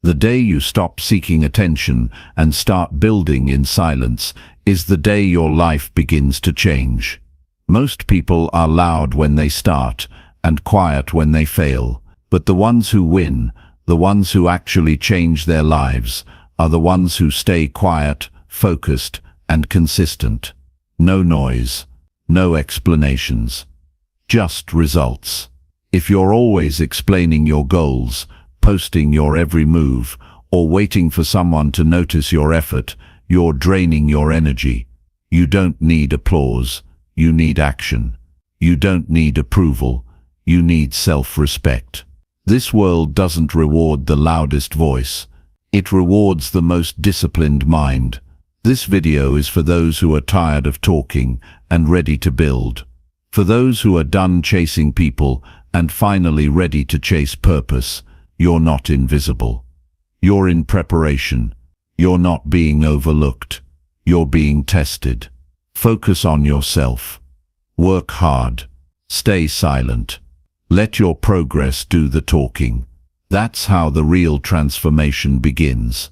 The day you stop seeking attention and start building in silence is the day your life begins to change. Most people are loud when they start and quiet when they fail, but the ones who win, the ones who actually change their lives, are the ones who stay quiet, focused, and consistent. No noise, no explanations, just results. If you're always explaining your goals, posting your every move, or waiting for someone to notice your effort, you're draining your energy. You don't need applause, you need action. You don't need approval, you need self-respect. This world doesn't reward the loudest voice. It rewards the most disciplined mind. This video is for those who are tired of talking and ready to build. For those who are done chasing people and finally ready to chase purpose. You're not invisible. You're in preparation. You're not being overlooked. You're being tested. Focus on yourself. Work hard. Stay silent. Let your progress do the talking. That's how the real transformation begins.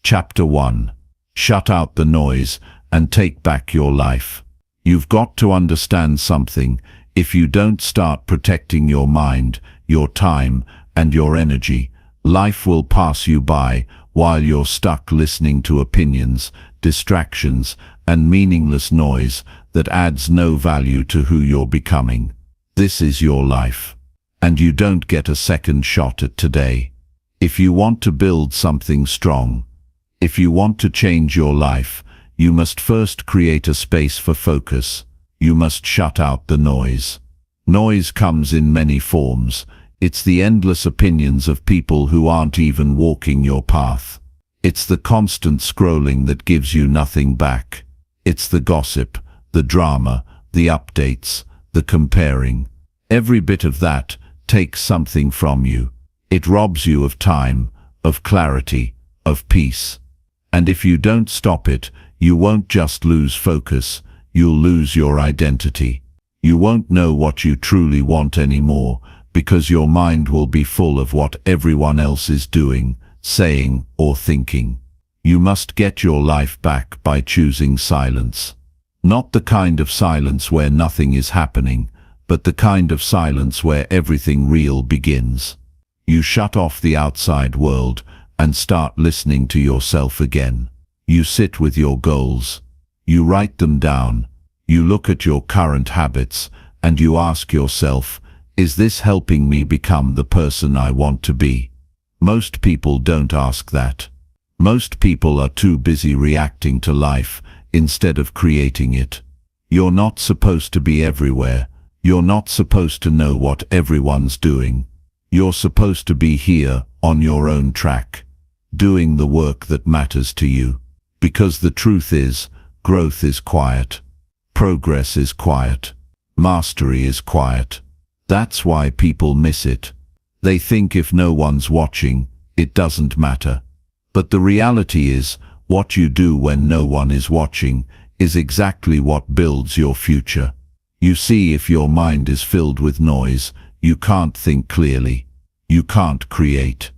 Chapter 1. Shut out the noise and take back your life. You've got to understand something. If you don't start protecting your mind, your time, and your energy, life will pass you by while you're stuck listening to opinions, distractions, and meaningless noise that adds no value to who you're becoming. This is your life, and you don't get a second shot at today. If you want to build something strong, if you want to change your life, you must first create a space for focus. You must shut out the noise. Noise comes in many forms. It's the endless opinions of people who aren't even walking your path. It's the constant scrolling that gives you nothing back. It's the gossip, the drama, the updates, the comparing. Every bit of that takes something from you. It robs you of time, of clarity, of peace. And if you don't stop it, you won't just lose focus, you'll lose your identity. You won't know what you truly want anymore, because your mind will be full of what everyone else is doing, saying, or thinking. You must get your life back by choosing silence. Not the kind of silence where nothing is happening, but the kind of silence where everything real begins. You shut off the outside world and start listening to yourself again. You sit with your goals. You write them down. You look at your current habits and you ask yourself, is this helping me become the person I want to be? Most people don't ask that. Most people are too busy reacting to life instead of creating it. You're not supposed to be everywhere. You're not supposed to know what everyone's doing. You're supposed to be here on your own track, doing the work that matters to you. Because the truth is, growth is quiet. Progress is quiet. Mastery is quiet. That's why people miss it. They think if no one's watching, it doesn't matter. But the reality is, what you do when no one is watching is exactly what builds your future. You see, if your mind is filled with noise, you can't think clearly. You can't create.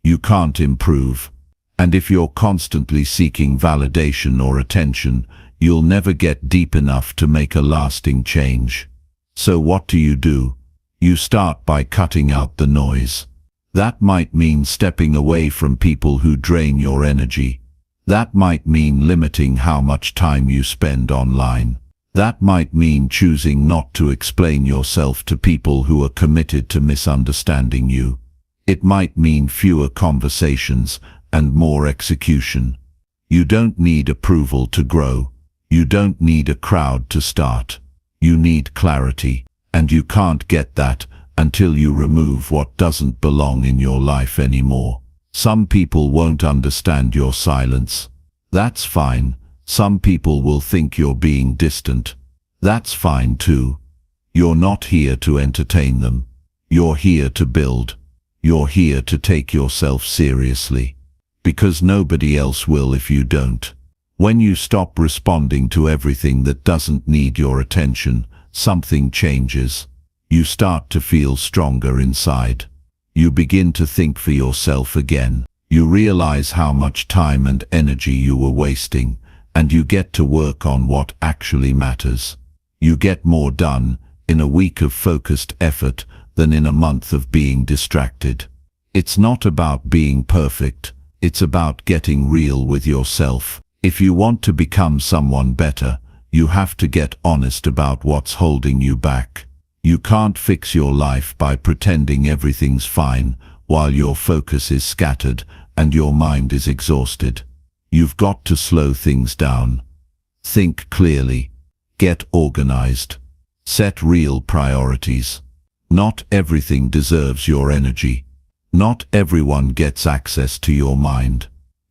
You can't improve. And if you're constantly seeking validation or attention, you'll never get deep enough to make a lasting change. So what do? You start by cutting out the noise. That might mean stepping away from people who drain your energy. That might mean limiting how much time you spend online. That might mean choosing not to explain yourself to people who are committed to misunderstanding you. It might mean fewer conversations and more execution. You don't need approval to grow. You don't need a crowd to start. You need clarity, and you can't get that until you remove what doesn't belong in your life anymore. Some people won't understand your silence. That's fine. Some people will think you're being distant. That's fine too. You're not here to entertain them. You're here to build. You're here to take yourself seriously. Because nobody else will if you don't. When you stop responding to everything that doesn't need your attention, something changes. You start to feel stronger inside. You begin to think for yourself again. You realize how much time and energy you were wasting, and you get to work on what actually matters. You get more done in a week of focused effort than in a month of being distracted. It's not about being perfect, it's about getting real with yourself. If you want to become someone better, you have to get honest about what's holding you back. You can't fix your life by pretending everything's fine while your focus is scattered and your mind is exhausted. You've got to slow things down. Think clearly. Get organized. Set real priorities. Not everything deserves your energy. Not everyone gets access to your mind.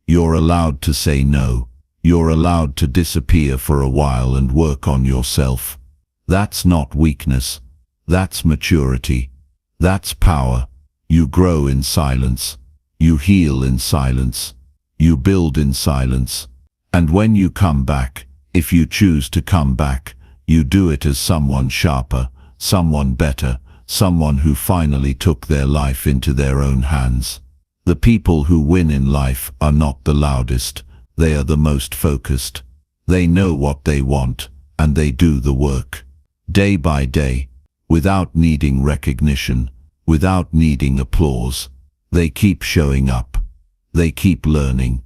You're allowed to say no. You're allowed to disappear for a while and work on yourself. That's not weakness. That's maturity. That's power. You grow in silence. You heal in silence. You build in silence. And when you come back, if you choose to come back, you do it as someone sharper, someone better, someone who finally took their life into their own hands. The people who win in life are not the loudest. They are the most focused. They know what they want, and they do the work. Day by day, without needing recognition, without needing applause. They keep showing up. They keep learning.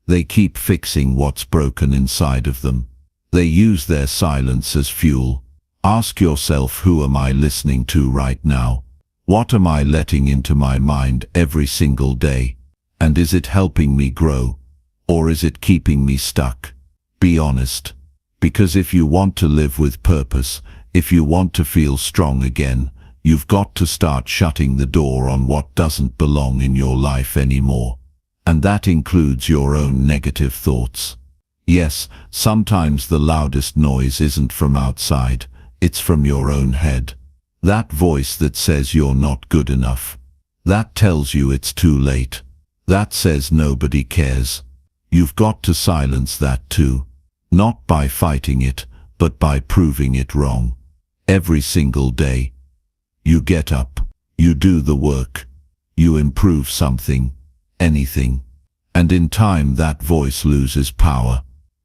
They keep fixing what's broken inside of them. They use their silence as fuel. Ask yourself, who am I listening to right now? What am I letting into my mind every single day? And is it helping me grow? Or is it keeping me stuck? Be honest. Because if you want to live with purpose, if you want to feel strong again, you've got to start shutting the door on what doesn't belong in your life anymore. And that includes your own negative thoughts. Yes, sometimes the loudest noise isn't from outside, it's from your own head. That voice that says you're not good enough. That tells you it's too late. That says nobody cares. You've got to silence that too. Not by fighting it, but by proving it wrong. Every single day. You get up. You do the work. You improve something. Anything. And in time that voice loses power.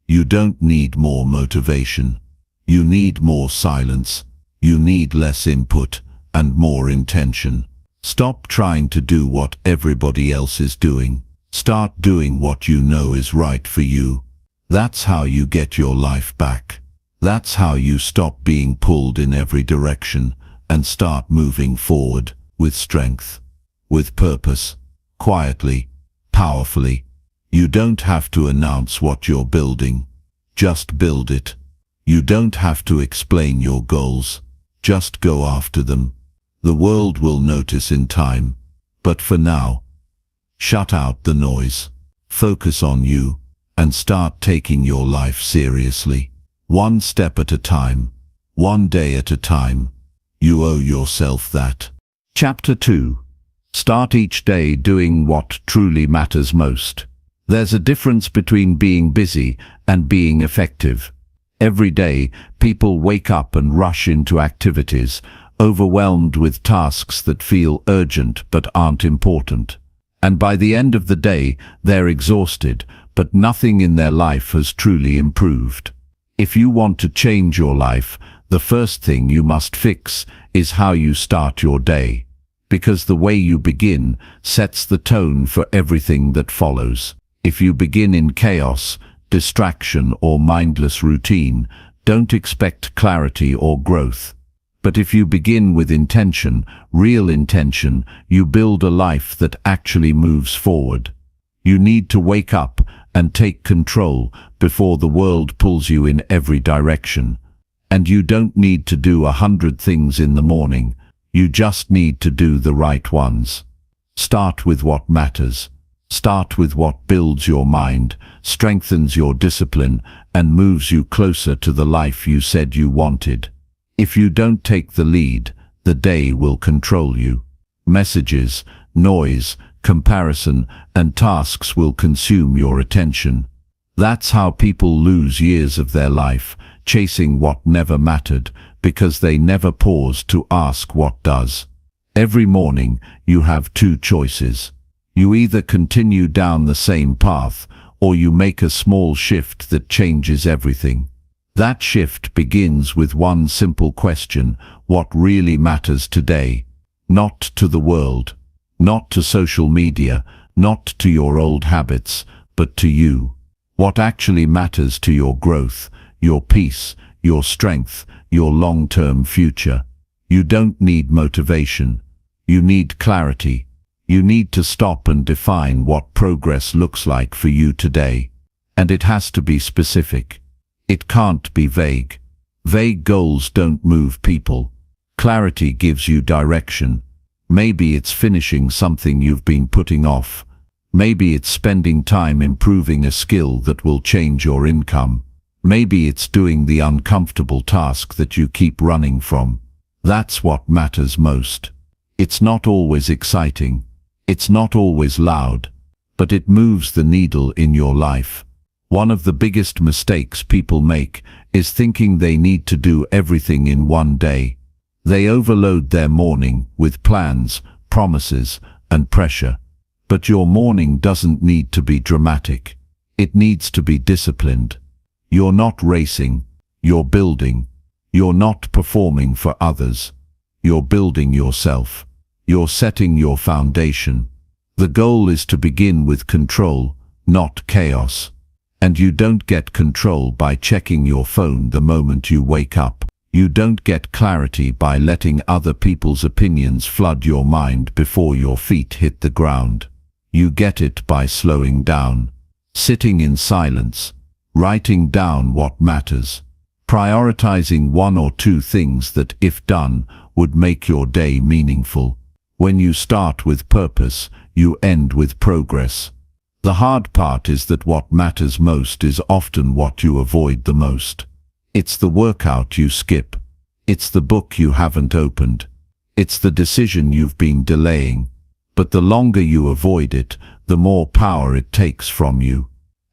You don't need more motivation. You need more silence. You need less input and more intention. Stop trying to do what everybody else is doing. Start doing what you know is right for you. That's how you get your life back. That's how you stop being pulled in every direction and start moving forward with strength, with purpose, quietly, powerfully. You don't have to announce what you're building. Just build it. You don't have to explain your goals. Just go after them. The world will notice in time. But for now, shut out the noise. Focus on you and start taking your life seriously. One step at a time. One day at a time. You owe yourself that. Chapter 2. Start each day doing what truly matters most. There's a difference between being busy and being effective. Every day, people wake up and rush into activities, overwhelmed with tasks that feel urgent but aren't important. And by the end of the day, they're exhausted, but nothing in their life has truly improved. If you want to change your life, the first thing you must fix is how you start your day. Because the way you begin sets the tone for everything that follows. If you begin in chaos, distraction, or mindless routine, don't expect clarity or growth. But if you begin with intention, real intention, you build a life that actually moves forward. You need to wake up and take control before the world pulls you in every direction. And you don't need to do 100 things in the morning. You just need to do the right ones. Start with what matters. Start with what builds your mind, strengthens your discipline, and moves you closer to the life you said you wanted. If you don't take the lead, the day will control you. Messages, noise, comparison, and tasks will consume your attention. That's how people lose years of their life, chasing what never mattered, because they never paused to ask what does. Every morning, you have two choices. You either continue down the same path, or you make a small shift that changes everything. That shift begins with one simple question: what really matters today? Not to the world, not to social media, not to your old habits, but to you. What actually matters to your growth, your peace, your strength, your long-term future. You don't need motivation. You need clarity. You need to stop and define what progress looks like for you today. And it has to be specific. It can't be vague. Vague goals don't move people. Clarity gives you direction. Maybe it's finishing something you've been putting off. Maybe it's spending time improving a skill that will change your income. Maybe it's doing the uncomfortable task that you keep running from. That's what matters most. It's not always exciting. It's not always loud, but it moves the needle in your life. One of the biggest mistakes people make is thinking they need to do everything in one day. They overload their morning with plans, promises, and pressure. But your morning doesn't need to be dramatic. It needs to be disciplined. You're not racing, you're building. You're not performing for others. You're building yourself. You're setting your foundation. The goal is to begin with control, not chaos. And you don't get control by checking your phone the moment you wake up. You don't get clarity by letting other people's opinions flood your mind before your feet hit the ground. You get it by slowing down, sitting in silence, writing down what matters, prioritizing one or two things that, if done, would make your day meaningful. When you start with purpose, you end with progress. The hard part is that what matters most is often what you avoid the most. It's the workout you skip. It's the book you haven't opened. It's the decision you've been delaying. But the longer you avoid it, the more power it takes from you.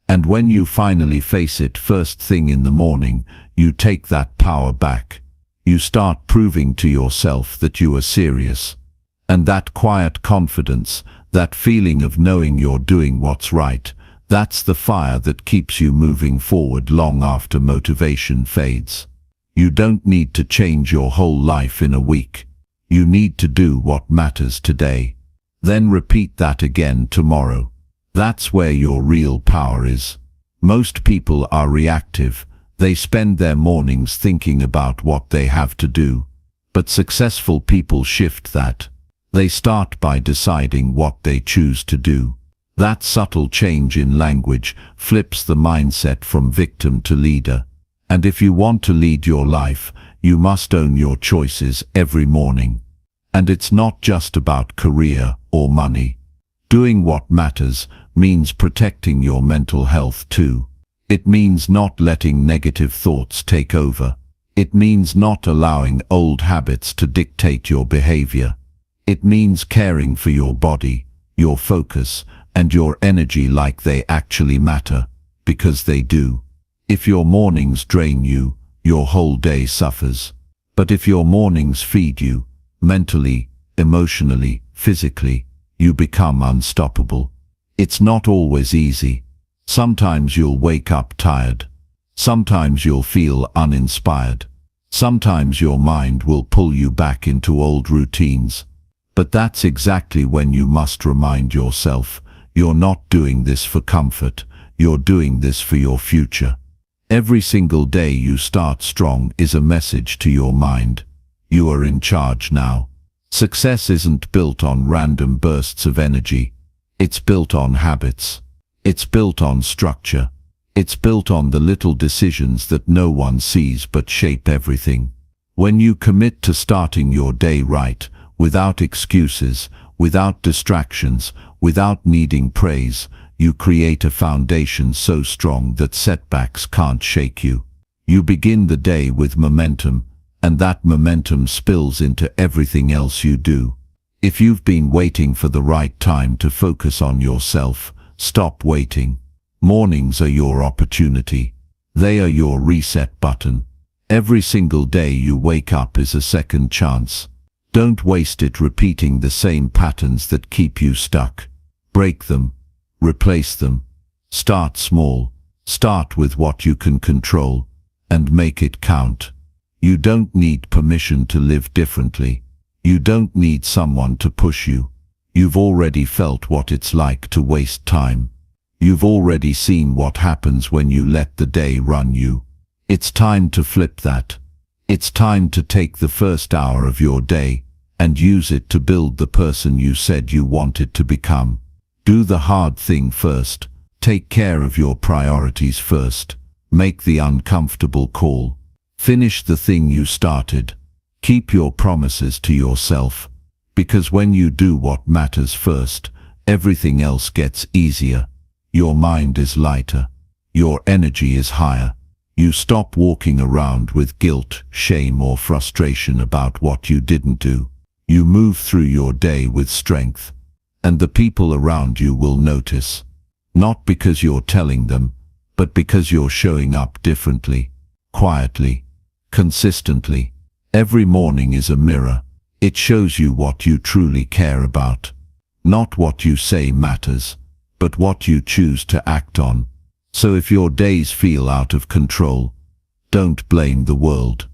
And when you finally face it first thing in the morning, you take that power back. You start proving to yourself that you are serious. And that quiet confidence, that feeling of knowing you're doing what's right, that's the fire that keeps you moving forward long after motivation fades. You don't need to change your whole life in a week. You need to do what matters today. Then repeat that again tomorrow. That's where your real power is. Most people are reactive. They spend their mornings thinking about what they have to do. But successful people shift that. They start by deciding what they choose to do. That subtle change in language flips the mindset from victim to leader. And if you want to lead your life, you must own your choices every morning. And it's not just about career or money. Doing what matters means protecting your mental health too. It means not letting negative thoughts take over. It means not allowing old habits to dictate your behavior. It means caring for your body, your focus, and your energy like they actually matter, because they do. If your mornings drain you, your whole day suffers. But if your mornings feed you, mentally, emotionally, physically, you become unstoppable. It's not always easy. Sometimes you'll wake up tired. Sometimes you'll feel uninspired. Sometimes your mind will pull you back into old routines. But that's exactly when you must remind yourself, you're not doing this for comfort, you're doing this for your future. Every single day you start strong is a message to your mind. You are in charge now. Success isn't built on random bursts of energy. It's built on habits. It's built on structure. It's built on the little decisions that no one sees but shape everything. When you commit to starting your day right, without excuses, without distractions, without needing praise, you create a foundation so strong that setbacks can't shake you. You begin the day with momentum, and that momentum spills into everything else you do. If you've been waiting for the right time to focus on yourself, stop waiting. Mornings are your opportunity. They are your reset button. Every single day you wake up is a second chance. Don't waste it repeating the same patterns that keep you stuck. Break them. Replace them. Start small. Start with what you can control, and make it count. You don't need permission to live differently. You don't need someone to push you. You've already felt what it's like to waste time. You've already seen what happens when you let the day run you. It's time to flip that. It's time to take the first hour of your day and use it to build the person you said you wanted to become. Do the hard thing first. Take care of your priorities first. Make the uncomfortable call. Finish the thing you started. Keep your promises to yourself, because when you do what matters first, everything else gets easier. Your mind is lighter. Your energy is higher. You stop walking around with guilt, shame, or frustration about what you didn't do. You move through your day with strength, and the people around you will notice. Not because you're telling them, but because you're showing up differently, quietly, consistently. Every morning is a mirror. It shows you what you truly care about. Not what you say matters, but what you choose to act on. So if your days feel out of control, don't blame the world.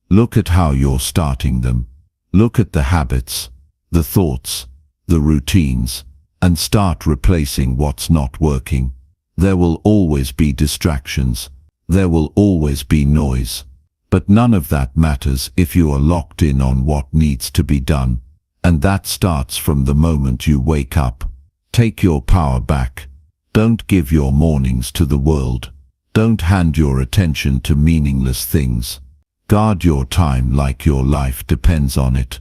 Look at how you're starting them. Look at the habits, the thoughts, the routines, and start replacing what's not working. There will always be distractions. There will always be noise. But none of that matters if you are locked in on what needs to be done. And that starts from the moment you wake up. Take your power back. Don't give your mornings to the world. Don't hand your attention to meaningless things. Guard your time like your life depends on it.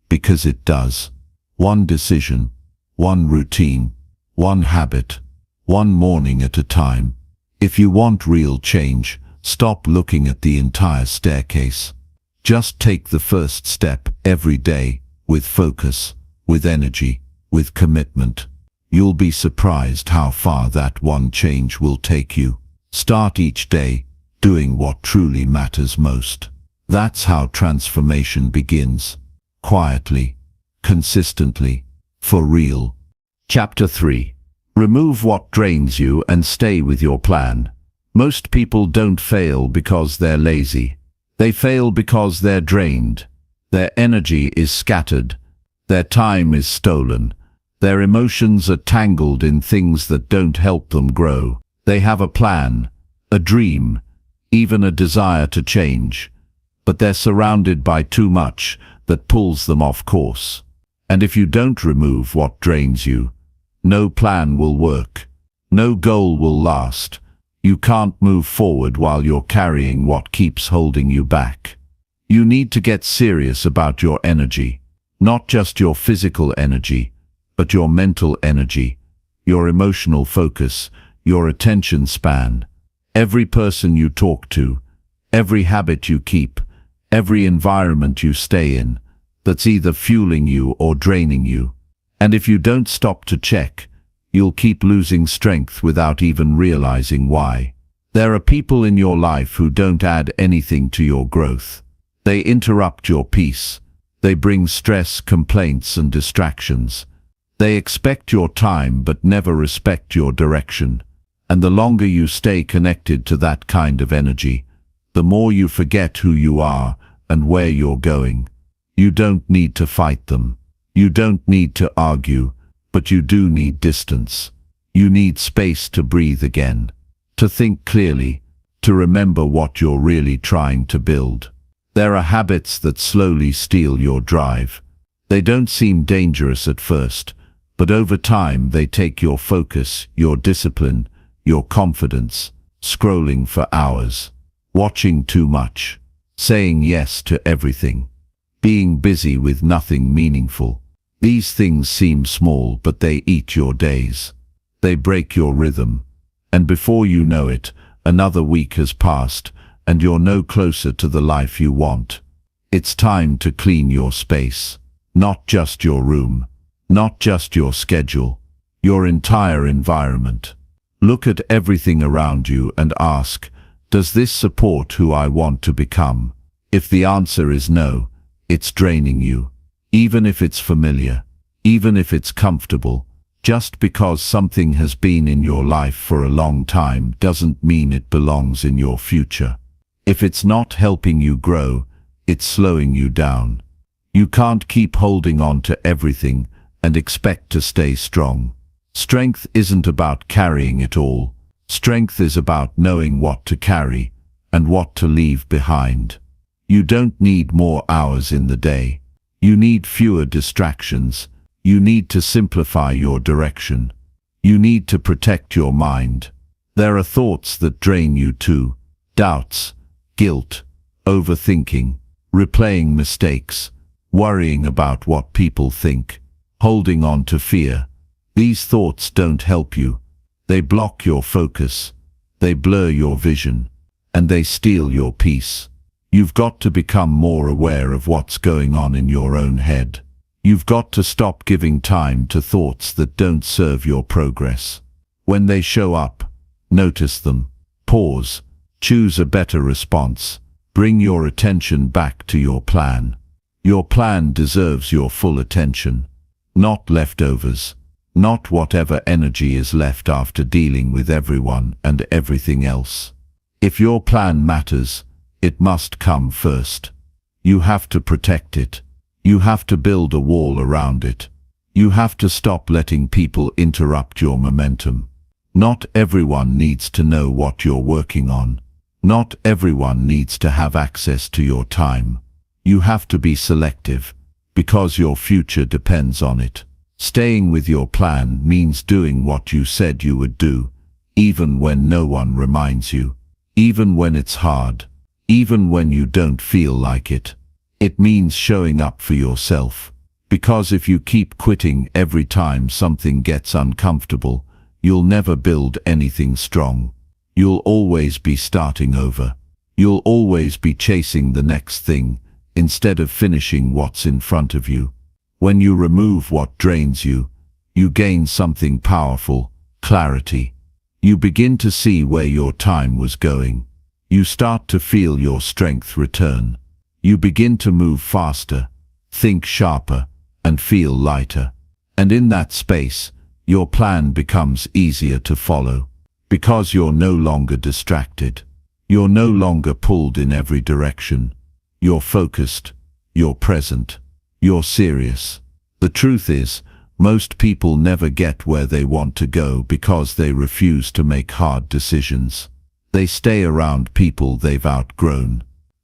Because it does. One decision, one routine, one habit, one morning at a time. If you want real change, stop looking at the entire staircase. Just take the first step every day, with focus, with energy, with commitment. You'll be surprised how far that one change will take you. Start each day doing what truly matters most. That's how transformation begins. Quietly, consistently, for real. Chapter 3. Remove what drains you and stay with your plan. Most people don't fail because they're lazy. They fail because they're drained. Their energy is scattered. Their time is stolen. Their emotions are tangled in things that don't help them grow. They have a plan, a dream, even a desire to change, but they're surrounded by too much that pulls them off course. And if you don't remove what drains you, no plan will work. No goal will last. You can't move forward while you're carrying what keeps holding you back. You need to get serious about your energy, not just your physical energy, but your mental energy, your emotional focus, your attention span. Every person you talk to, every habit you keep, every environment you stay in, that's either fueling you or draining you. And if you don't stop to check, you'll keep losing strength without even realizing why. There are people in your life who don't add anything to your growth. They interrupt your peace. They bring stress, complaints, and distractions. They expect your time but never respect your direction. And the longer you stay connected to that kind of energy, the more you forget who you are and where you're going. You don't need to fight them. You don't need to argue, but you do need distance. You need space to breathe again, to think clearly, to remember what you're really trying to build. There are habits that slowly steal your drive. They don't seem dangerous at first, but over time they take your focus, your discipline, your confidence. Scrolling for hours, watching too much, saying yes to everything, being busy with nothing meaningful. These things seem small, but they eat your days. They break your rhythm, and before you know it, another week has passed, and you're no closer to the life you want. It's time to clean your space, not just your room, not just your schedule, your entire environment. Look at everything around you and ask, does this support who I want to become? If the answer is no, it's draining you. Even if it's familiar, even if it's comfortable, Just because something has been in your life for a long time doesn't mean it belongs in your future. If it's not helping you grow, it's slowing you down. You can't keep holding on to everything and expect to stay strong. Strength isn't about carrying it all. Strength is about knowing what to carry and what to leave behind. You don't need more hours in the day. You need fewer distractions. You need to simplify your direction. You need to protect your mind. There are thoughts that drain you too. Doubts, guilt, overthinking, replaying mistakes, worrying about what people think, holding on to fear. These thoughts don't help you. They block your focus. They blur your vision. And they steal your peace. You've got to become more aware of what's going on in your own head. You've got to stop giving time to thoughts that don't serve your progress. When they show up, notice them. Pause. Choose a better response. Bring your attention back to your plan. Your plan deserves your full attention. Not leftovers. Not whatever energy is left after dealing with everyone and everything else. If your plan matters, it must come first. You have to protect it. You have to build a wall around it. You have to stop letting people interrupt your momentum. Not everyone needs to know what you're working on. Not everyone needs to have access to your time. You have to be selective, because your future depends on it. Staying with your plan means doing what you said you would do, even when no one reminds you. Even when it's hard, even when you don't feel like it. It means showing up for yourself. Because if you keep quitting every time something gets uncomfortable, you'll never build anything strong. You'll always be starting over. You'll always be chasing the next thing, instead of finishing what's in front of you. When you remove what drains you, you gain something powerful: clarity. You begin to see where your time was going. You start to feel your strength return. You begin to move faster, think sharper, and feel lighter. And in that space, your plan becomes easier to follow. Because you're no longer distracted. You're no longer pulled in every direction. You're focused. You're present. You're serious. The truth is, most people never get where they want to go because they refuse to make hard decisions. They stay around people they've outgrown.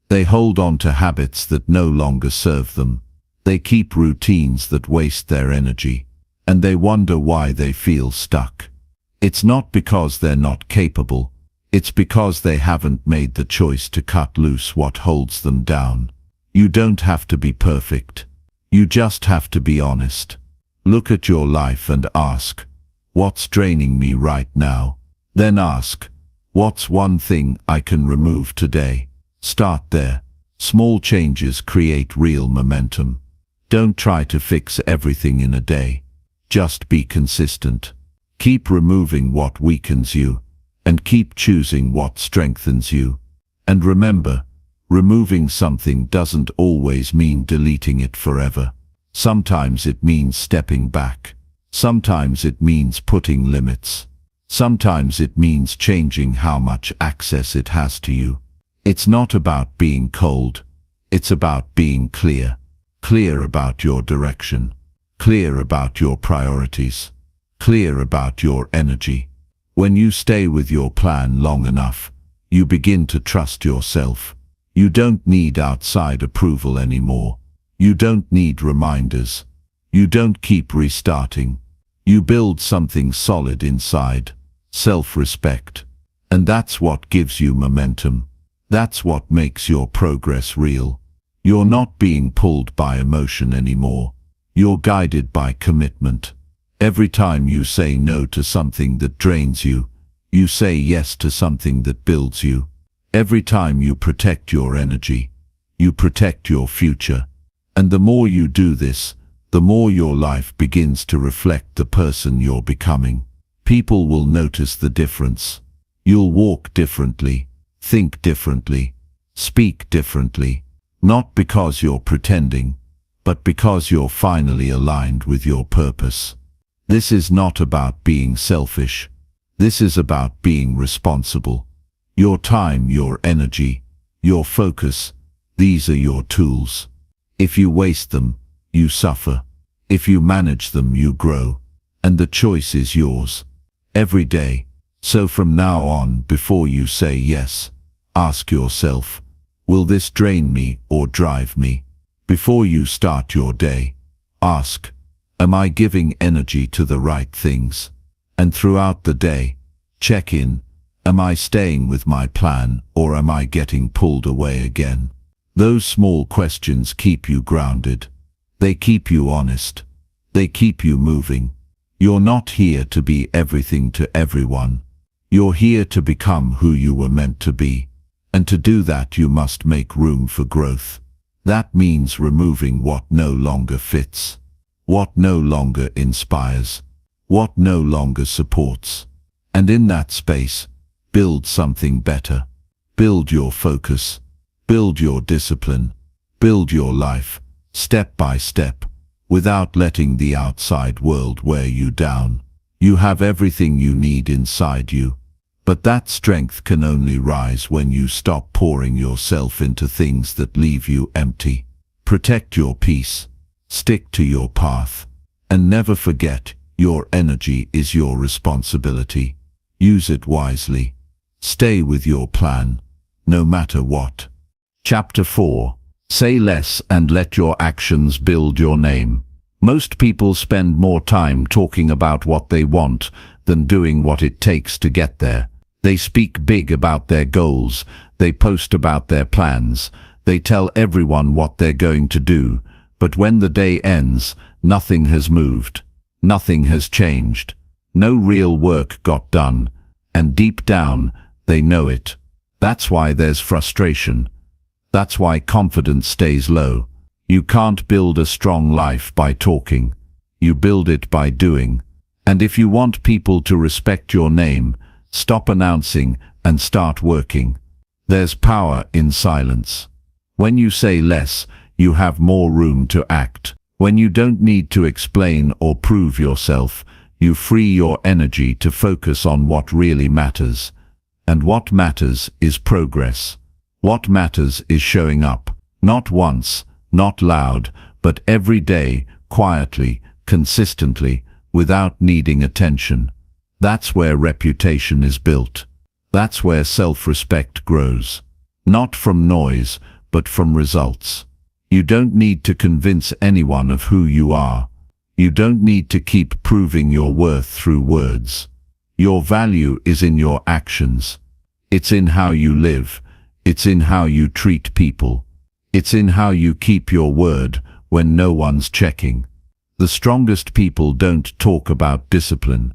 They hold on to habits that no longer serve them. They keep routines that waste their energy. And they wonder why they feel stuck. It's not because they're not capable. It's because they haven't made the choice to cut loose what holds them down. You don't have to be perfect. You just have to be honest. Look at your life and ask, what's draining me right now? Then ask, what's one thing I can remove today? Start there. Small changes create real momentum. Don't try to fix everything in a day. Just be consistent. Keep removing what weakens you, and keep choosing what strengthens you. And remember, removing something doesn't always mean deleting it forever. Sometimes it means stepping back. Sometimes it means putting limits. Sometimes it means changing how much access it has to you. It's not about being cold. It's about being clear. Clear about your direction. Clear about your priorities. Clear about your energy. When you stay with your plan long enough, you begin to trust yourself. You don't need outside approval anymore. You don't need reminders. You don't keep restarting. You build something solid inside, self-respect. And that's what gives you momentum. That's what makes your progress real. You're not being pulled by emotion anymore. You're guided by commitment. Every time you say no to something that drains you, you say yes to something that builds you. Every time you protect your energy, you protect your future. And the more you do this, the more your life begins to reflect the person you're becoming. People will notice the difference. You'll walk differently, think differently, speak differently, not because you're pretending, but because you're finally aligned with your purpose. This is not about being selfish. This is about being responsible. Your time, your energy, your focus, these are your tools. If you waste them, you suffer. If you manage them, you grow. And the choice is yours. Every day. So from now on, before you say yes, ask yourself, will this drain me or drive me? Before you start your day, ask, am I giving energy to the right things? And throughout the day, check in, am I staying with my plan or am I getting pulled away again? Those small questions keep you grounded. They keep you honest. They keep you moving. You're not here to be everything to everyone. You're here to become who you were meant to be. And to do that, you must make room for growth. That means removing what no longer fits, what no longer inspires, what no longer supports. And in that space, build something better. Build your focus. Build your discipline. Build your life, step by step, without letting the outside world wear you down. You have everything you need inside you. But that strength can only rise when you stop pouring yourself into things that leave you empty. Protect your peace. Stick to your path. And never forget, your energy is your responsibility. Use it wisely. Stay with your plan, no matter what. Chapter 4. Say less and let your actions build your name. Most people spend more time talking about what they want than doing what it takes to get there. They speak big about their goals. They post about their plans. They tell everyone what they're going to do. But when the day ends, nothing has moved. Nothing has changed. No real work got done. And deep down, they know it. That's why there's frustration. That's why confidence stays low. You can't build a strong life by talking. You build it by doing. And if you want people to respect your name, stop announcing and start working. There's power in silence. When you say less, you have more room to act. When you don't need to explain or prove yourself, you free your energy to focus on what really matters. And what matters is progress. What matters is showing up. Not once, not loud, but every day, quietly, consistently, without needing attention. That's where reputation is built. That's where self-respect grows. Not from noise, but from results. You don't need to convince anyone of who you are. You don't need to keep proving your worth through words. Your value is in your actions. It's in how you live. It's in how you treat people. It's in how you keep your word when no one's checking. The strongest people don't talk about discipline.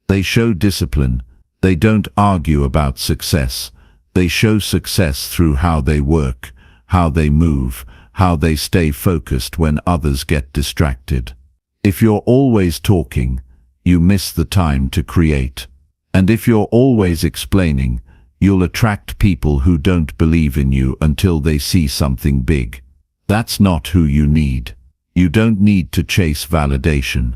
They show discipline. They don't argue about success. They show success through how they work, how they move, how they stay focused when others get distracted. If you're always talking, you miss the time to create. And if you're always explaining, you'll attract people who don't believe in you until they see something big. That's not who you need. You don't need to chase validation.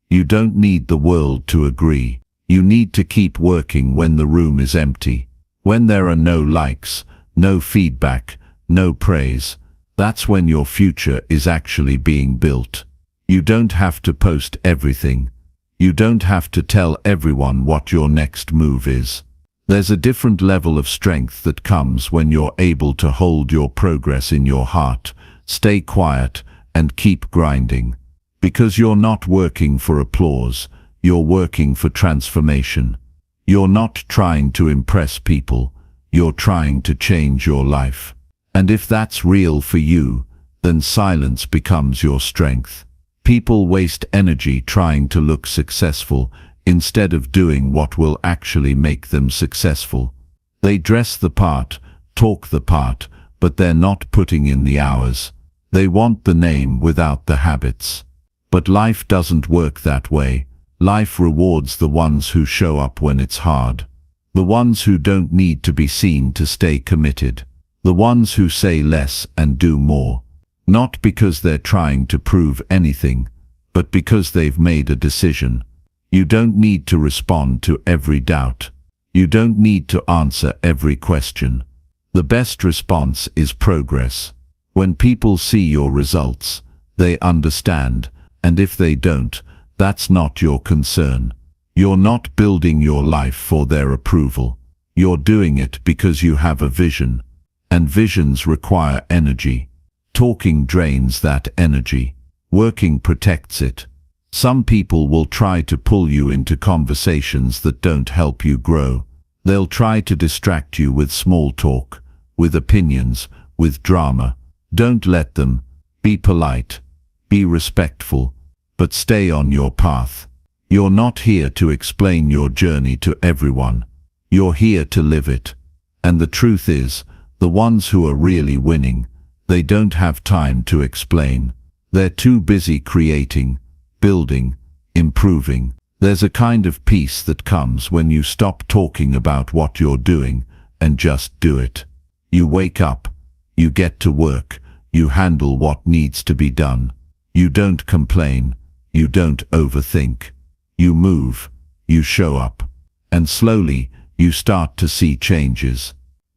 You don't need the world to agree. You need to keep working when the room is empty. When there are no likes, no feedback, no praise. That's when your future is actually being built. You don't have to post everything. You don't have to tell everyone what your next move is. There's a different level of strength that comes when you're able to hold your progress in your heart, stay quiet, and keep grinding. Because you're not working for applause, you're working for transformation. You're not trying to impress people, you're trying to change your life. And if that's real for you, then silence becomes your strength. People waste energy trying to look successful instead of doing what will actually make them successful. They dress the part, talk the part, but they're not putting in the hours. They want the name without the habits. But life doesn't work that way. Life rewards the ones who show up when it's hard. The ones who don't need to be seen to stay committed. The ones who say less and do more. Not because they're trying to prove anything, but because they've made a decision. You don't need to respond to every doubt. You don't need to answer every question. The best response is progress. When people see your results, they understand, and if they don't, that's not your concern. You're not building your life for their approval. You're doing it because you have a vision, and visions require energy. Talking drains that energy. Working protects it. Some people will try to pull you into conversations that don't help you grow. They'll try to distract you with small talk, with opinions, with drama. Don't let them. Be polite. Be respectful. But stay on your path. You're not here to explain your journey to everyone. You're here to live it. And the truth is, the ones who are really winning, they don't have time to explain. They're too busy creating, building, improving. There's a kind of peace that comes when you stop talking about what you're doing and just do it. You wake up, you get to work, you handle what needs to be done. You don't complain, you don't overthink. You move, you show up, and slowly you start to see changes.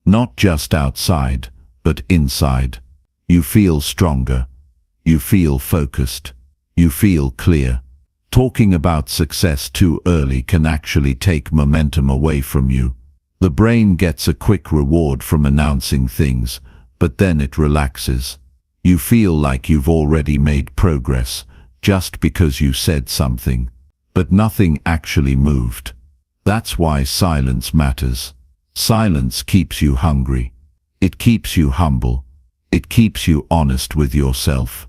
Not just outside, but inside. You feel stronger. You feel focused. You feel clear. Talking about success too early can actually take momentum away from you. The brain gets a quick reward from announcing things, but then it relaxes. You feel like you've already made progress, just because you said something. But nothing actually moved. That's why silence matters. Silence keeps you hungry. It keeps you humble. It keeps you honest with yourself.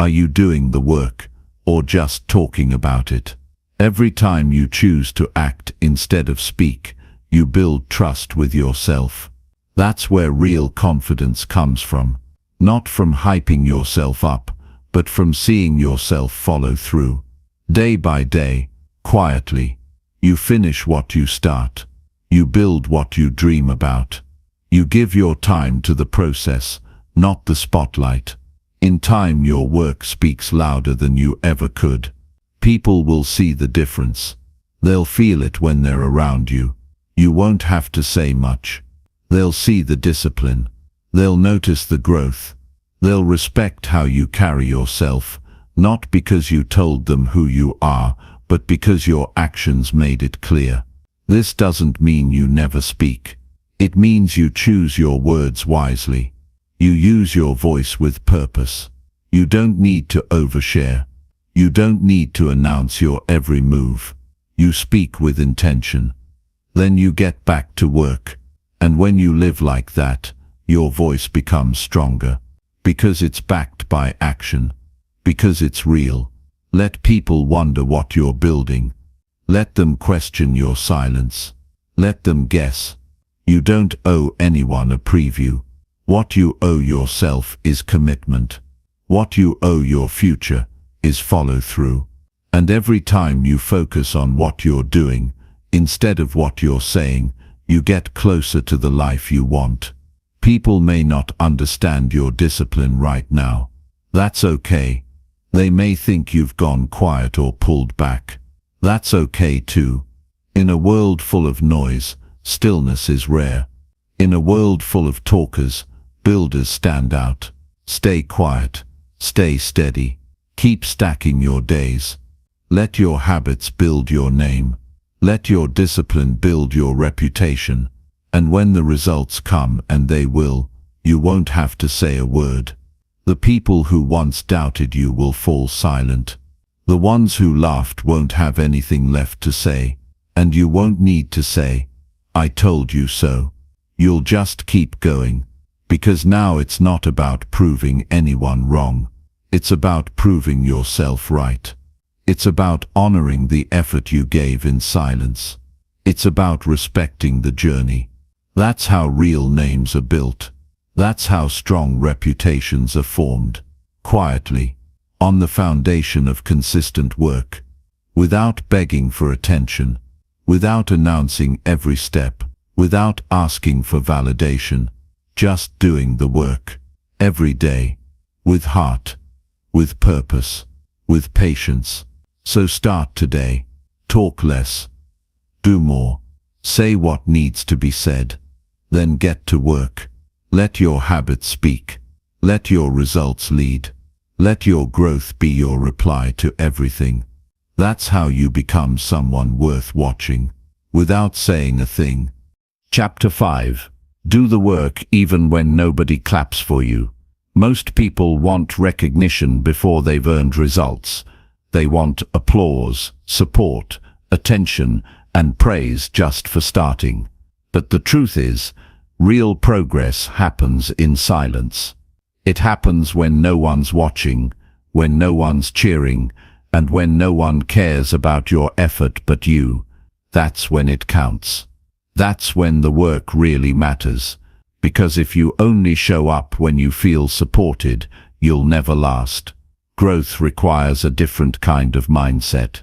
Are you doing the work, or just talking about it? Every time you choose to act instead of speak, you build trust with yourself. That's where real confidence comes from. Not from hyping yourself up, but from seeing yourself follow through. Day by day, quietly, you finish what you start. You build what you dream about. You give your time to the process, not the spotlight. In time, your work speaks louder than you ever could. People will see the difference. They'll feel it when they're around you. You won't have to say much. They'll see the discipline. They'll notice the growth. They'll respect how you carry yourself, not because you told them who you are, but because your actions made it clear. This doesn't mean you never speak. It means you choose your words wisely. You use your voice with purpose. You don't need to overshare. You don't need to announce your every move. You speak with intention. Then you get back to work. And when you live like that, your voice becomes stronger. Because it's backed by action. Because it's real. Let people wonder what you're building. Let them question your silence. Let them guess. You don't owe anyone a preview. What you owe yourself is commitment. What you owe your future is follow through. And every time you focus on what you're doing, instead of what you're saying, you get closer to the life you want. People may not understand your discipline right now. That's okay. They may think you've gone quiet or pulled back. That's okay too. In a world full of noise, stillness is rare. In a world full of talkers, builders stand out. Stay quiet. Stay steady. Keep stacking your days. Let your habits build your name. Let your discipline build your reputation. And when the results come, and they will, you won't have to say a word. The people who once doubted you will fall silent. The ones who laughed won't have anything left to say. And you won't need to say, "I told you so." You'll just keep going. Because now it's not about proving anyone wrong. It's about proving yourself right. It's about honoring the effort you gave in silence. It's about respecting the journey. That's how real names are built. That's how strong reputations are formed. Quietly, on the foundation of consistent work. Without begging for attention. Without announcing every step. Without asking for validation. Just doing the work. Every day. With heart. With purpose. with patience. So start today. Talk less. Do more. Say what needs to be said. Then get to work. Let your habits speak. Let your results lead. Let your growth be your reply to everything. That's how you become someone worth watching, without saying a thing. Chapter 5. Do the work even when nobody claps for you. Most people want recognition before they've earned results. They want applause, support, attention, and praise just for starting. But the truth is, real progress happens in silence. It happens when no one's watching, when no one's cheering, and when no one cares about your effort but you. That's when it counts. That's when the work really matters. Because if you only show up when you feel supported, you'll never last. Growth requires a different kind of mindset.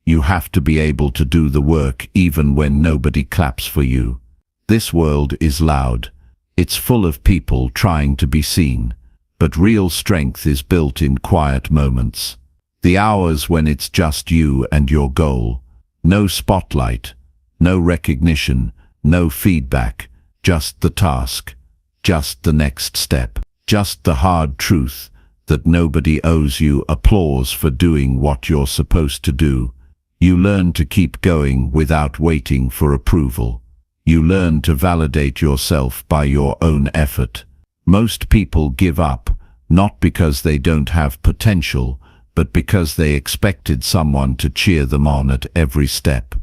You have to be able to do the work even when nobody claps for you. This world is loud. It's full of people trying to be seen. But real strength is built in quiet moments. The hours when it's just you and your goal. No spotlight, no recognition, no feedback, just the task, just the next step, just the hard truth that nobody owes you applause for doing what you're supposed to do. You learn to keep going without waiting for approval. You learn to validate yourself by your own effort. Most people give up, not because they don't have potential, but because they expected someone to cheer them on at every step.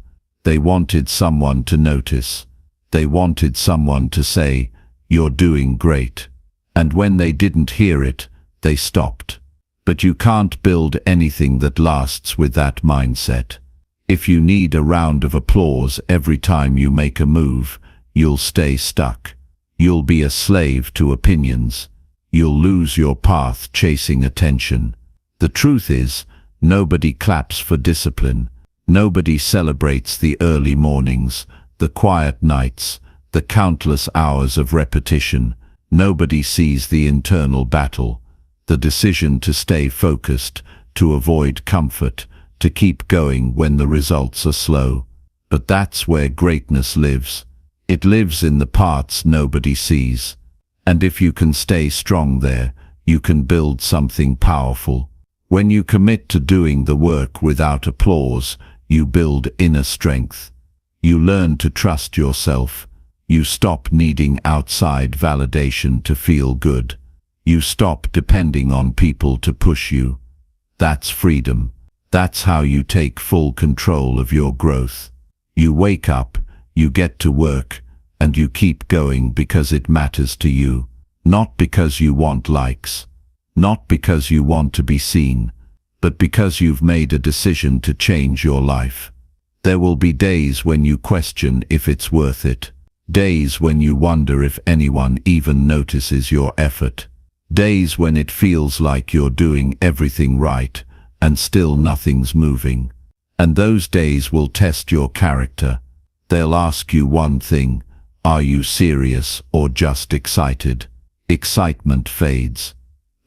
They wanted someone to notice. They wanted someone to say, "You're doing great." And when they didn't hear it, they stopped. But you can't build anything that lasts with that mindset. If you need a round of applause every time you make a move, you'll stay stuck. You'll be a slave to opinions. You'll lose your path chasing attention. The truth is, nobody claps for discipline. Nobody celebrates the early mornings, the quiet nights, the countless hours of repetition. Nobody sees the internal battle, the decision to stay focused, to avoid comfort, to keep going when the results are slow. But that's where greatness lives. It lives in the parts nobody sees. And if you can stay strong there, you can build something powerful. When you commit to doing the work without applause, you build inner strength. You learn to trust yourself. You stop needing outside validation to feel good. You stop depending on people to push you. That's freedom. That's how you take full control of your growth. You wake up, you get to work, and you keep going because it matters to you. Not because you want likes. Not because you want to be seen, but because you've made a decision to change your life. There will be days when you question if it's worth it. Days when you wonder if anyone even notices your effort. Days when it feels like you're doing everything right, and still nothing's moving. And those days will test your character. They'll ask you one thing: are you serious or just excited? Excitement fades,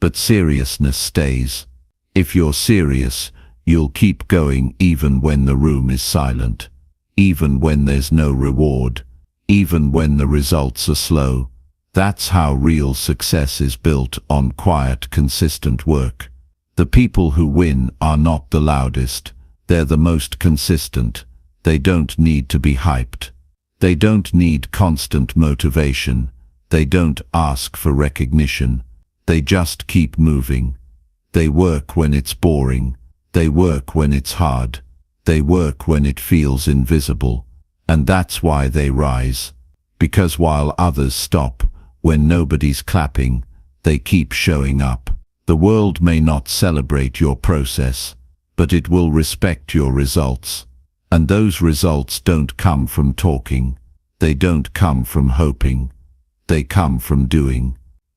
but seriousness stays. If you're serious, you'll keep going even when the room is silent, even when there's no reward, even when the results are slow. That's how real success is built, on quiet, consistent work. The people who win are not the loudest. They're the most consistent. They don't need to be hyped. They don't need constant motivation. They don't ask for recognition. They just keep moving. They work when it's boring. They work when it's hard. They work when it feels invisible. And that's why they rise. Because while others stop, when nobody's clapping, they keep showing up. The world may not celebrate your process, but it will respect your results. And those results don't come from talking. They don't come from hoping. They come from doing.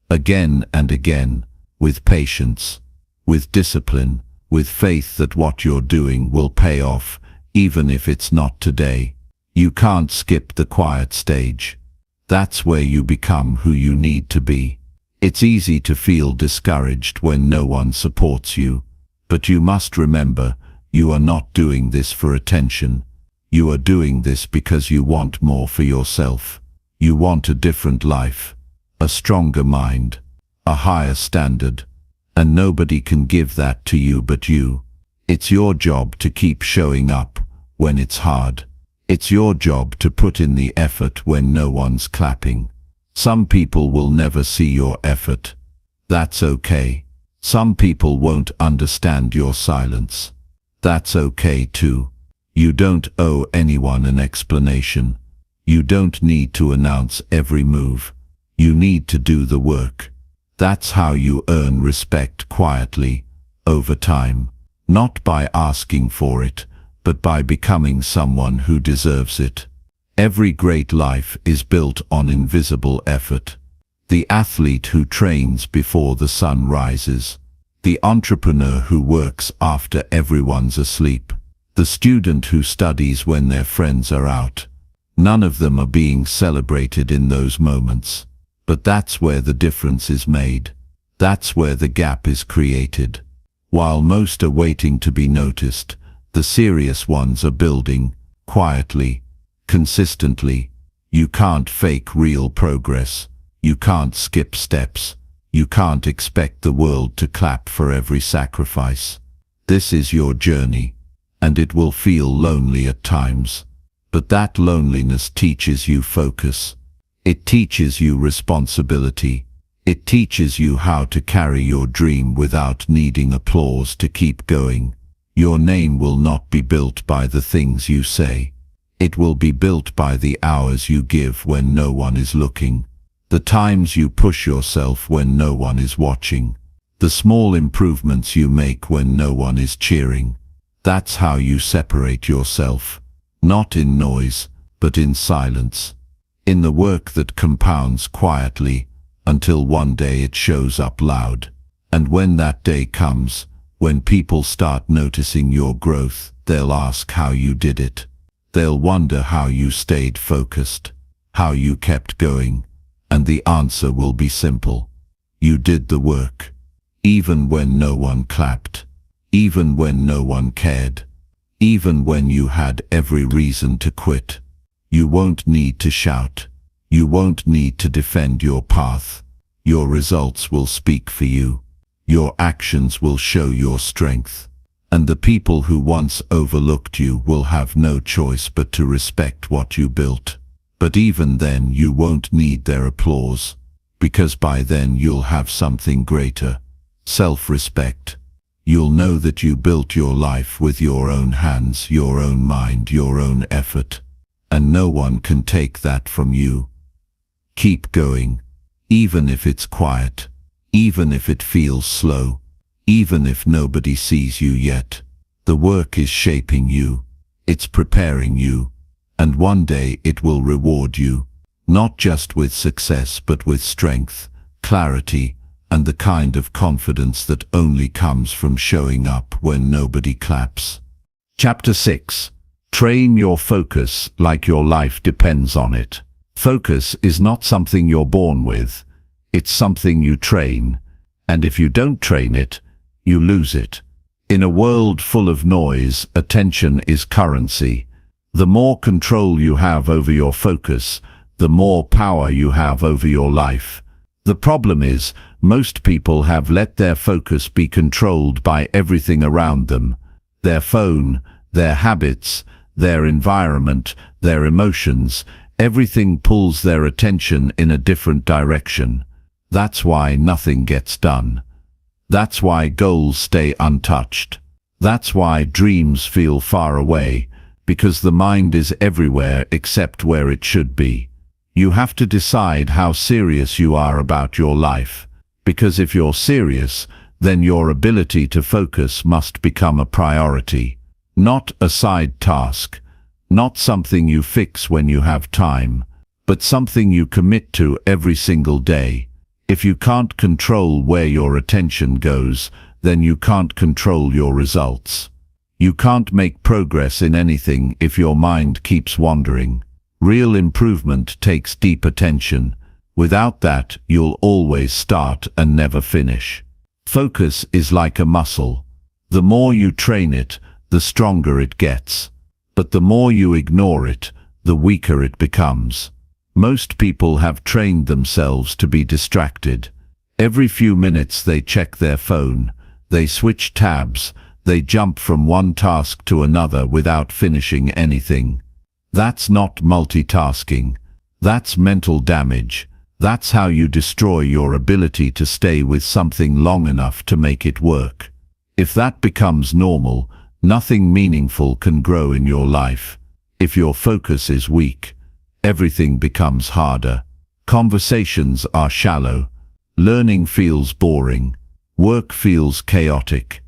Again and again, with patience, with discipline, with faith that what you're doing will pay off, even if it's not today. You can't skip the quiet stage. That's where you become who you need to be. It's easy to feel discouraged when no one supports you. But you must remember, you are not doing this for attention. You are doing this because you want more for yourself. You want a different life, a stronger mind, a higher standard, and nobody can give that to you but you. It's your job to keep showing up when it's hard. It's your job to put in the effort when no one's clapping. Some people will never see your effort. That's okay. Some people won't understand your silence. That's okay too. You don't owe anyone an explanation. You don't need to announce every move. You need to do the work. That's how you earn respect quietly, over time. Not by asking for it, but by becoming someone who deserves it. Every great life is built on invisible effort. The athlete who trains before the sun rises. The entrepreneur who works after everyone's asleep. The student who studies when their friends are out. None of them are being celebrated in those moments. But that's where the difference is made. That's where the gap is created. While most are waiting to be noticed, the serious ones are building, quietly, consistently. You can't fake real progress. You can't skip steps. You can't expect the world to clap for every sacrifice. This is your journey, and it will feel lonely at times. But that loneliness teaches you focus. It teaches you responsibility. It teaches you how to carry your dream without needing applause to keep going. Your name will not be built by the things you say. It will be built by the hours you give when no one is looking. The times you push yourself when no one is watching. The small improvements you make when no one is cheering. That's how you separate yourself. Not in noise, but in silence. In the work that compounds quietly, until one day it shows up loud. And when that day comes, when people start noticing your growth, they'll ask how you did it. They'll wonder how you stayed focused, how you kept going. And the answer will be simple. You did the work. Even when no one clapped. Even when no one cared. Even when you had every reason to quit. You won't need to shout. You won't need to defend your path. Your results will speak for you. Your actions will show your strength. And the people who once overlooked you will have no choice but to respect what you built. But even then you won't need their applause, because by then you'll have something greater, self-respect. You'll know that you built your life with your own hands, your own mind, your own effort, and no one can take that from you. Keep going, even if it's quiet, even if it feels slow, even if nobody sees you yet. The work is shaping you, it's preparing you. And one day it will reward you, not just with success but with strength, clarity, and the kind of confidence that only comes from showing up when nobody claps. Chapter 6. Train your focus like your life depends on it. Focus is not something you're born with. It's something you train, and if you don't train it, you lose it. In a world full of noise, attention is currency. The more control you have over your focus, the more power you have over your life. The problem is, most people have let their focus be controlled by everything around them. Their phone, their habits, their environment, their emotions, everything pulls their attention in a different direction. That's why nothing gets done. That's why goals stay untouched. That's why dreams feel far away. Because the mind is everywhere except where it should be. You have to decide how serious you are about your life. Because if you're serious, then your ability to focus must become a priority. Not a side task. Not something you fix when you have time. But something you commit to every single day. If you can't control where your attention goes, then you can't control your results. You can't make progress in anything if your mind keeps wandering. Real improvement takes deep attention. Without that, you'll always start and never finish. Focus is like a muscle. The more you train it, the stronger it gets. But the more you ignore it, the weaker it becomes. Most people have trained themselves to be distracted. Every few minutes they check their phone, they switch tabs, they jump from one task to another without finishing anything. That's not multitasking. That's mental damage. That's how you destroy your ability to stay with something long enough to make it work. If that becomes normal, nothing meaningful can grow in your life. If your focus is weak, everything becomes harder. Conversations are shallow. Learning feels boring. Work feels chaotic.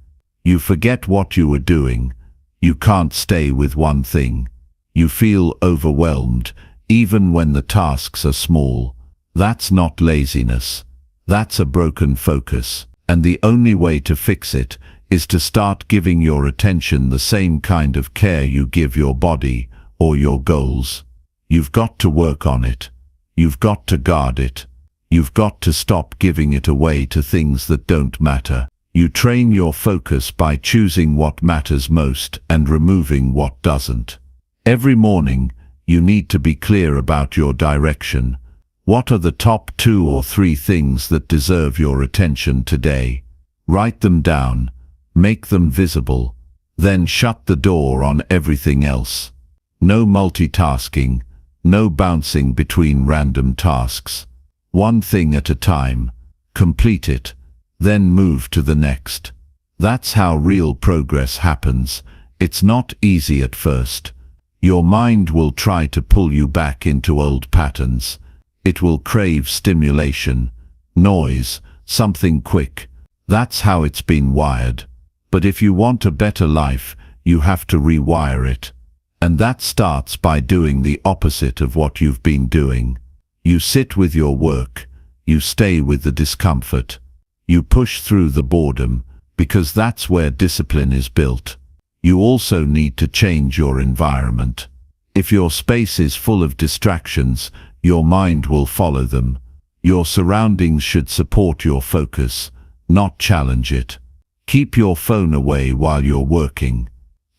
You forget what you were doing. You can't stay with one thing. You feel overwhelmed, even when the tasks are small. That's not laziness. That's a broken focus. And the only way to fix it is to start giving your attention the same kind of care you give your body or your goals. You've got to work on it. You've got to guard it. You've got to stop giving it away to things that don't matter. You train your focus by choosing what matters most and removing what doesn't. Every morning, you need to be clear about your direction. What are the top 2 or 3 things that deserve your attention today? Write them down. Make them visible. Then shut the door on everything else. No multitasking. No bouncing between random tasks. One thing at a time. Complete it. Then move to the next. That's how real progress happens. It's not easy at first. Your mind will try to pull you back into old patterns. It will crave stimulation, noise, something quick. That's how it's been wired. But if you want a better life, you have to rewire it. And that starts by doing the opposite of what you've been doing. You sit with your work. You stay with the discomfort. You push through the boredom, because that's where discipline is built. You also need to change your environment. If your space is full of distractions, your mind will follow them. Your surroundings should support your focus, not challenge it. Keep your phone away while you're working.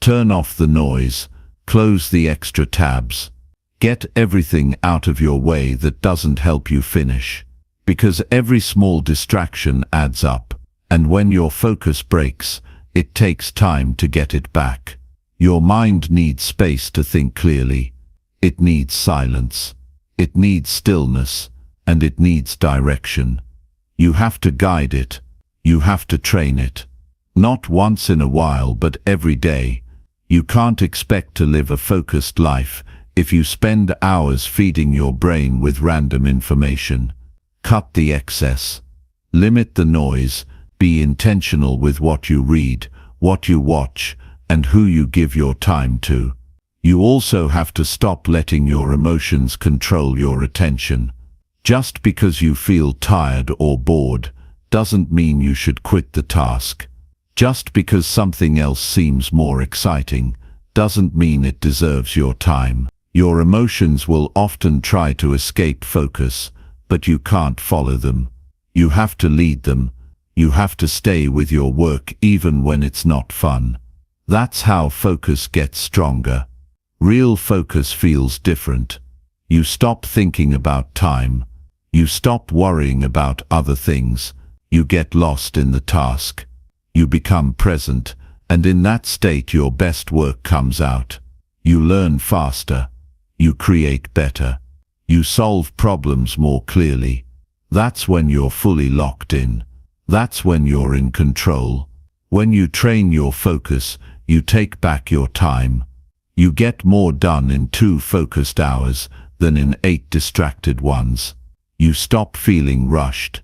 Turn off the noise. Close the extra tabs. Get everything out of your way that doesn't help you finish. Because every small distraction adds up. And when your focus breaks, it takes time to get it back. Your mind needs space to think clearly. It needs silence. It needs stillness. And it needs direction. You have to guide it. You have to train it. Not once in a while, but every day. You can't expect to live a focused life if you spend hours feeding your brain with random information. Cut the excess. Limit the noise. Be intentional with what you read, what you watch, and who you give your time to. You also have to stop letting your emotions control your attention. Just because you feel tired or bored doesn't mean you should quit the task. Just because something else seems more exciting doesn't mean it deserves your time. Your emotions will often try to escape focus, but you can't follow them. You have to lead them. You have to stay with your work even when it's not fun. That's how focus gets stronger. Real focus feels different. You stop thinking about time. You stop worrying about other things. You get lost in the task. You become present, and in that state your best work comes out. You learn faster. You create better. You solve problems more clearly. That's when you're fully locked in. That's when you're in control. When you train your focus, you take back your time. You get more done in 2 focused hours than in 8 distracted ones. You stop feeling rushed.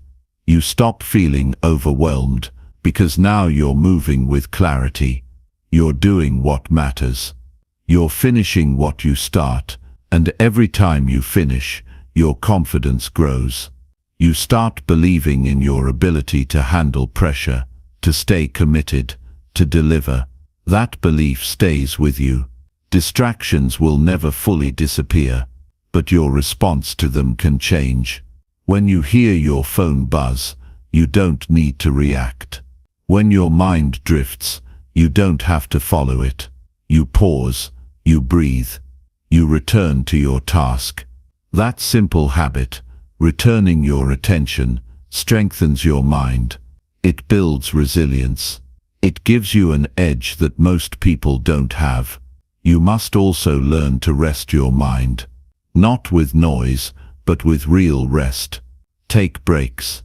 You stop feeling overwhelmed. Because now you're moving with clarity. You're doing what matters. You're finishing what you start, and every time you finish, your confidence grows. You start believing in your ability to handle pressure, to stay committed, to deliver. That belief stays with you. Distractions will never fully disappear, but your response to them can change. When you hear your phone buzz, you don't need to react. When your mind drifts, You don't have to follow it. You pause, you breathe, you return to your task. That simple habit, returning your attention, strengthens your mind. It builds resilience. It gives you an edge that most people don't have. You must also learn to rest your mind. Not with noise, but with real rest. Take breaks.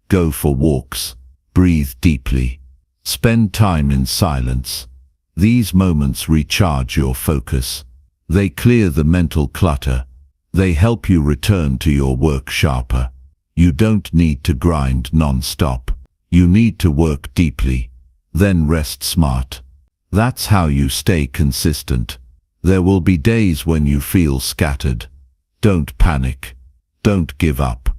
Go for walks. Breathe deeply. Spend time in silence. These moments recharge your focus. They clear the mental clutter. They help you return to your work sharper. You don't need to grind non-stop. You need to work deeply, then rest smart. That's how you stay consistent. There will be days when you feel scattered. Don't panic. Don't give up.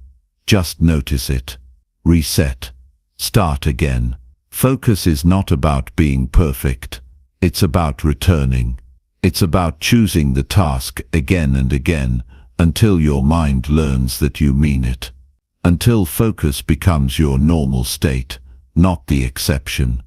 Just notice it. Reset. Start again. Focus is not about being perfect. It's about returning. It's about choosing the task again and again until your mind learns that you mean it. Until focus becomes your normal state, not the exception.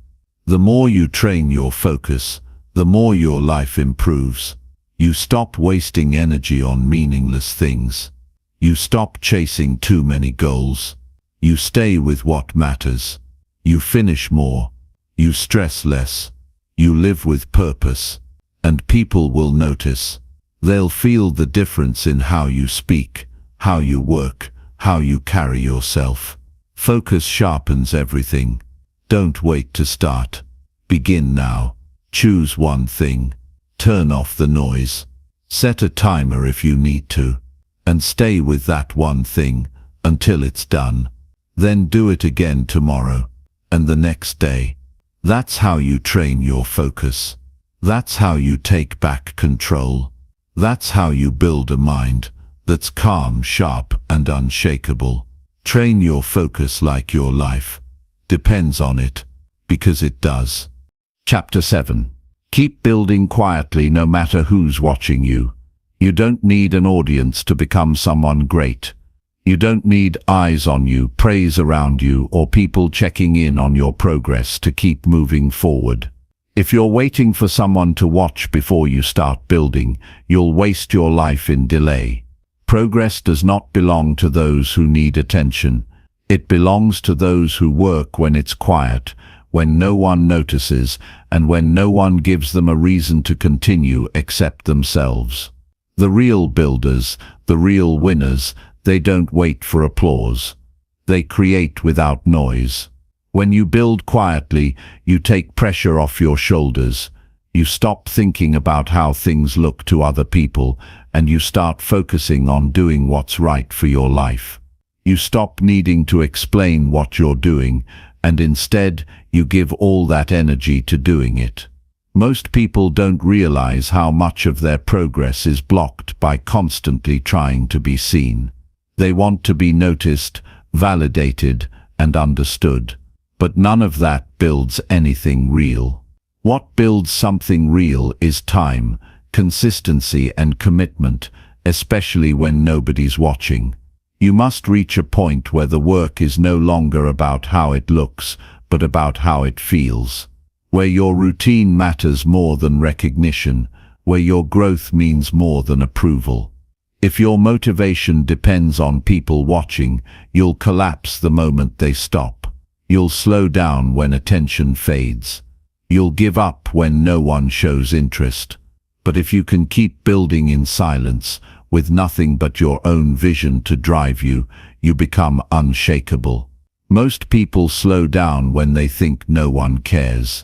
The more you train your focus, the more your life improves. You stop wasting energy on meaningless things. You stop chasing too many goals. You stay with what matters. You finish more. You stress less. You live with purpose. And people will notice. They'll feel the difference in how you speak, how you work, how you carry yourself. Focus sharpens everything. Don't wait to start. Begin now. Choose one thing. Turn off the noise. Set a timer if you need to. And stay with that one thing until it's done. Then do it again tomorrow and the next day. That's how you train your focus. That's how you take back control. That's how you build a mind that's calm, sharp, and unshakable. Train your focus like your life depends on it, because it does. Chapter 7. Keep building quietly no matter who's watching you. You don't need an audience to become someone great. You don't need eyes on you, praise around you, or people checking in on your progress to keep moving forward. If you're waiting for someone to watch before you start building, you'll waste your life in delay. Progress does not belong to those who need attention. It belongs to those who work when it's quiet, when no one notices, and when no one gives them a reason to continue except themselves. The real builders, the real winners, they don't wait for applause. They create without noise. When you build quietly, you take pressure off your shoulders. You stop thinking about how things look to other people, and you start focusing on doing what's right for your life. You stop needing to explain what you're doing, and instead, you give all that energy to doing it. Most people don't realize how much of their progress is blocked by constantly trying to be seen. They want to be noticed, validated, and understood. But none of that builds anything real. What builds something real is time, consistency, and commitment, especially when nobody's watching. You must reach a point where the work is no longer about how it looks, but about how it feels. Where your routine matters more than recognition, where your growth means more than approval. If your motivation depends on people watching, you'll collapse the moment they stop. You'll slow down when attention fades. You'll give up when no one shows interest. But if you can keep building in silence, with nothing but your own vision to drive you, you become unshakable. Most people slow down when they think no one cares.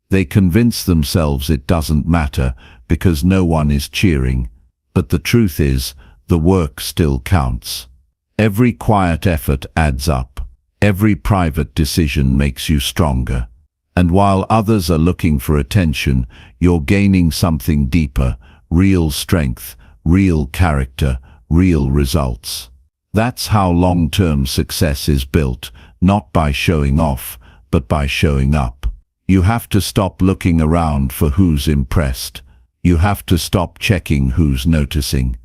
They convince themselves it doesn't matter because no one is cheering. But the truth is, the work still counts. Every quiet effort adds up. Every private decision makes you stronger. And while others are looking for attention, you're gaining something deeper, real strength, real character, real results. That's how long-term success is built, not by showing off, but by showing up. You have to stop looking around for who's impressed. You have to stop checking who's noticing.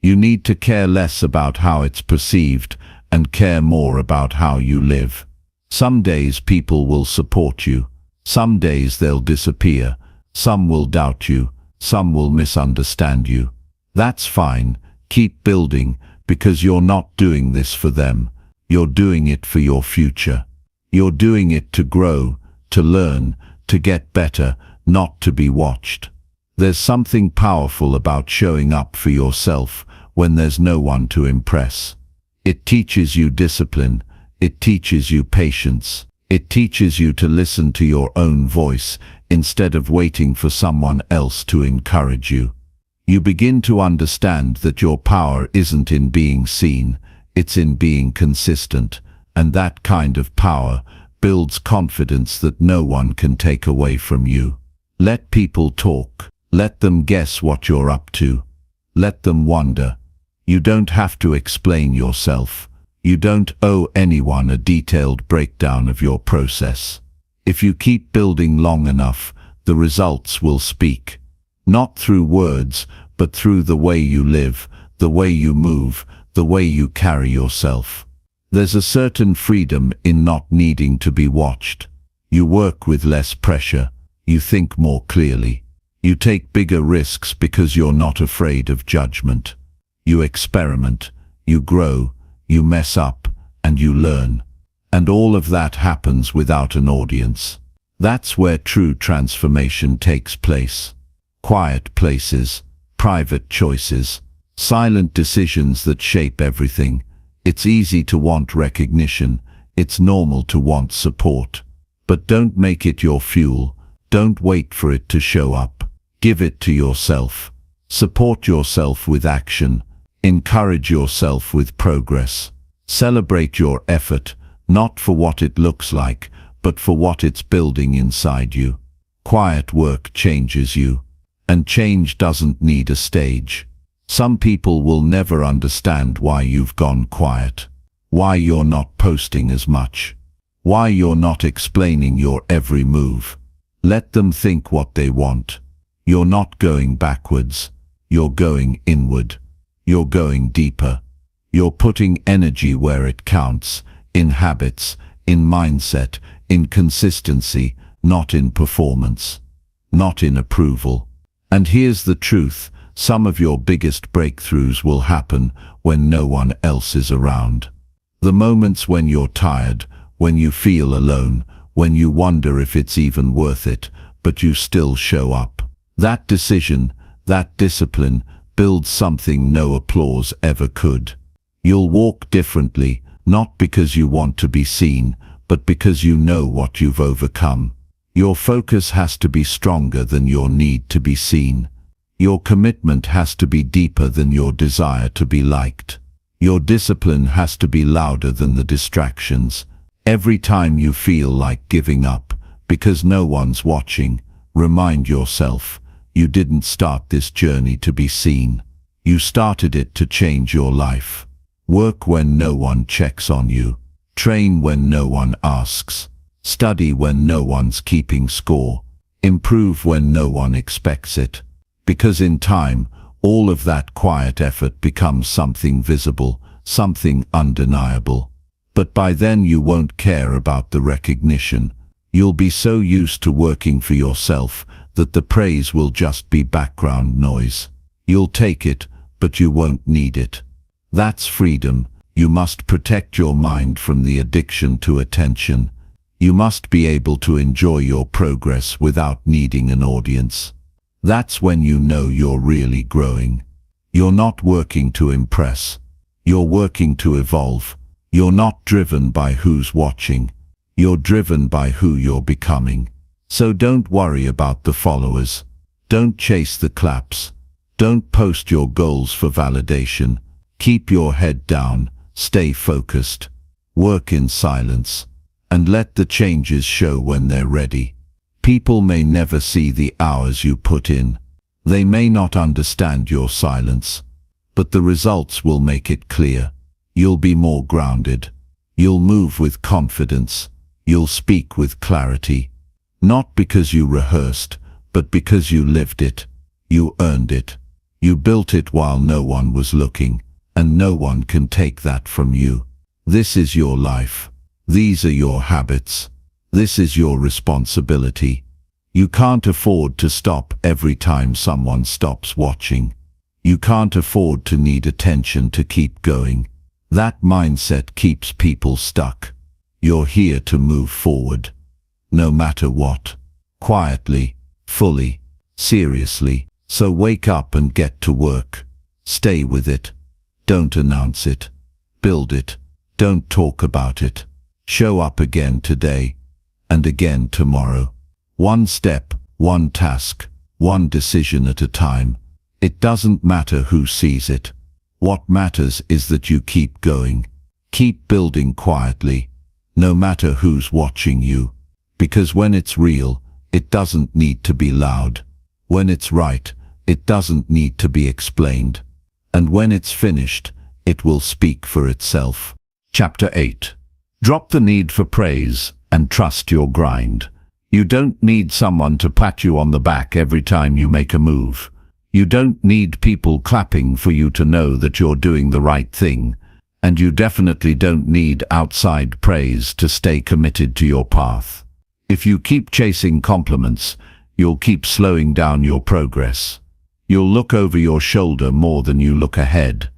You need to care less about how it's perceived and care more about how you live. Some days people will support you. Some days they'll disappear, some will doubt you, some will misunderstand you. That's fine, keep building, because you're not doing this for them. You're doing it for your future. You're doing it to grow, to learn, to get better, not to be watched. There's something powerful about showing up for yourself when there's no one to impress. It teaches you discipline, it teaches you patience, it teaches you to listen to your own voice instead of waiting for someone else to encourage you. You begin to understand that your power isn't in being seen, it's in being consistent, and that kind of power builds confidence that no one can take away from you. Let people talk. Let them guess what you're up to. Let them wonder. You don't have to explain yourself. You don't owe anyone a detailed breakdown of your process. If you keep building long enough, the results will speak. Not through words, but through the way you live, the way you move, the way you carry yourself. There's a certain freedom in not needing to be watched. You work with less pressure. You think more clearly. You take bigger risks because you're not afraid of judgment. You experiment, you grow, you mess up, and you learn. And all of that happens without an audience. That's where true transformation takes place. Quiet places, private choices, silent decisions that shape everything. It's easy to want recognition. It's normal to want support. But don't make it your fuel. Don't wait for it to show up. Give it to yourself. Support yourself with action. Encourage yourself with progress. Celebrate your effort, not for what it looks like, but for what it's building inside you. Quiet work changes you. And change doesn't need a stage. Some people will never understand why you've gone quiet. Why you're not posting as much. Why you're not explaining your every move. Let them think what they want. You're not going backwards. You're going inward. You're going deeper. You're putting energy where it counts, in habits, in mindset, in consistency, not in performance, not in approval. And here's the truth, some of your biggest breakthroughs will happen when no one else is around. The moments when you're tired, when you feel alone, when you wonder if it's even worth it, but you still show up. That decision, that discipline, builds something no applause ever could. You'll walk differently, not because you want to be seen, but because you know what you've overcome. Your focus has to be stronger than your need to be seen. Your commitment has to be deeper than your desire to be liked. Your discipline has to be louder than the distractions. Every time you feel like giving up, because no one's watching, remind yourself, you didn't start this journey to be seen. You started it to change your life. Work when no one checks on you. Train when no one asks. Study when no one's keeping score. Improve when no one expects it. Because in time, all of that quiet effort becomes something visible, something undeniable. But by then you won't care about the recognition. You'll be so used to working for yourself that the praise will just be background noise. You'll take it, but you won't need it. That's freedom. You must protect your mind from the addiction to attention. You must be able to enjoy your progress without needing an audience. That's when you know you're really growing. You're not working to impress. You're working to evolve. You're not driven by who's watching. You're driven by who you're becoming. So don't worry about the followers. Don't chase the claps. Don't post your goals for validation. Keep your head down. Stay focused. Work in silence. And let the changes show when they're ready. People may never see the hours you put in. They may not understand your silence. But the results will make it clear. You'll be more grounded. You'll move with confidence. You'll speak with clarity. Not because you rehearsed, but because you lived it. You earned it. You built it while no one was looking, and no one can take that from you. This is your life. These are your habits. This is your responsibility. You can't afford to stop every time someone stops watching. You can't afford to need attention to keep going. That mindset keeps people stuck. You're here to move forward, no matter what. Quietly, fully, seriously. So wake up and get to work. Stay with it. Don't announce it. Build it. Don't talk about it. Show up again today and again tomorrow. One step, one task, one decision at a time. It doesn't matter who sees it. What matters is that you keep going. Keep building quietly, no matter who's watching you. Because when it's real, it doesn't need to be loud. When it's right, it doesn't need to be explained. And when it's finished, it will speak for itself. Chapter 8. Drop the need for praise and trust your grind. You don't need someone to pat you on the back every time you make a move. You don't need people clapping for you to know that you're doing the right thing. And you definitely don't need outside praise to stay committed to your path. If you keep chasing compliments, you'll keep slowing down your progress. You'll look over your shoulder more than you look ahead.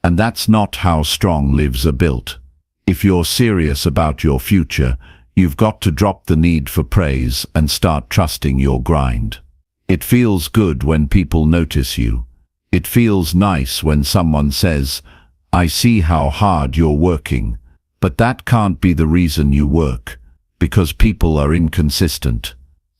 And that's not how strong lives are built. If you're serious about your future, you've got to drop the need for praise and start trusting your grind. It feels good when people notice you. It feels nice when someone says, "I see how hard you're working." But that can't be the reason you work, because people are inconsistent.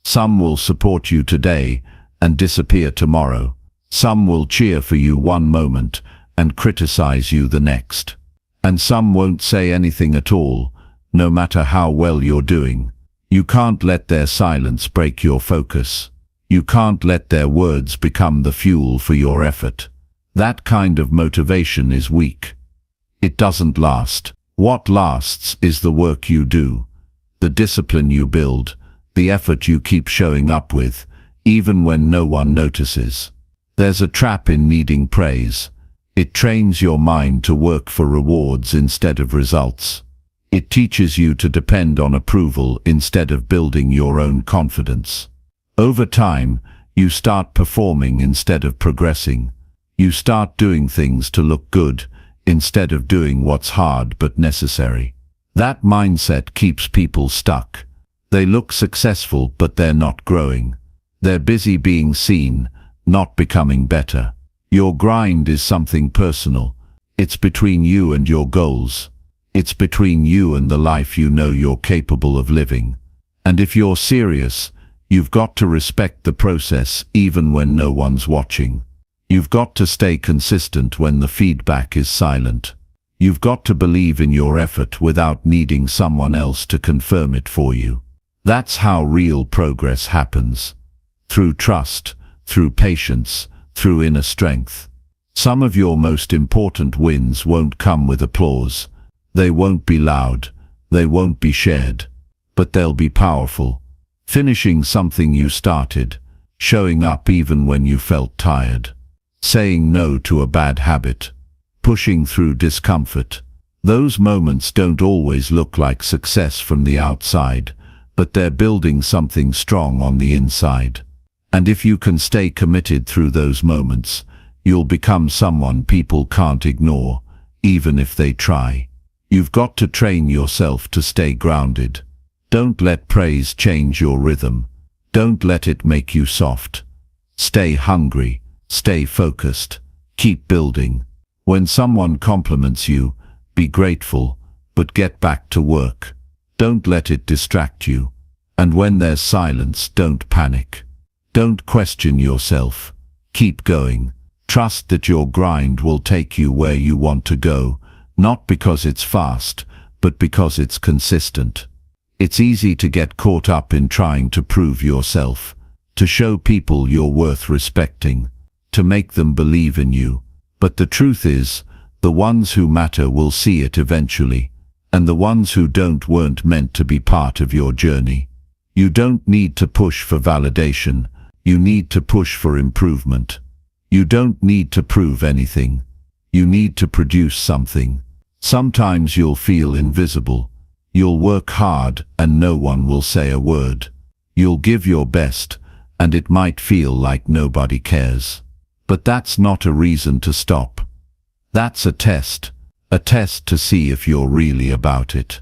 Some will support you today and disappear tomorrow. Some will cheer for you one moment and criticize you the next. And some won't say anything at all, no matter how well you're doing. You can't let their silence break your focus. You can't let their words become the fuel for your effort. That kind of motivation is weak. It doesn't last. What lasts is the work you do, the discipline you build, the effort you keep showing up with, even when no one notices. There's a trap in needing praise. It trains your mind to work for rewards instead of results. It teaches you to depend on approval instead of building your own confidence. Over time, you start performing instead of progressing. You start doing things to look good instead of doing what's hard but necessary. That mindset keeps people stuck. They look successful, but they're not growing. They're busy being seen, not becoming better. Your grind is something personal. It's between you and your goals. It's between you and the life you know you're capable of living. And if you're serious, you've got to respect the process even when no one's watching. You've got to stay consistent when the feedback is silent. You've got to believe in your effort without needing someone else to confirm it for you. That's how real progress happens. Through trust, through patience, through inner strength. Some of your most important wins won't come with applause. They won't be loud. They won't be shared. But they'll be powerful. Finishing something you started, showing up even when you felt tired, saying no to a bad habit, pushing through discomfort. Those moments don't always look like success from the outside, but they're building something strong on the inside. And if you can stay committed through those moments, you'll become someone people can't ignore, even if they try. You've got to train yourself to stay grounded. Don't let praise change your rhythm. Don't let it make you soft. Stay hungry. Stay focused. Keep building. When someone compliments you, be grateful, but get back to work. Don't let it distract you. And when there's silence, don't panic. Don't question yourself. Keep going. Trust that your grind will take you where you want to go, not because it's fast, but because it's consistent. It's easy to get caught up in trying to prove yourself, to show people you're worth respecting, to make them believe in you. But the truth is, the ones who matter will see it eventually, and the ones who don't weren't meant to be part of your journey. You don't need to push for validation. You need to push for improvement. You don't need to prove anything. You need to produce something. Sometimes you'll feel invisible. You'll work hard and no one will say a word. You'll give your best and it might feel like nobody cares. But that's not a reason to stop. That's a test to see if you're really about it.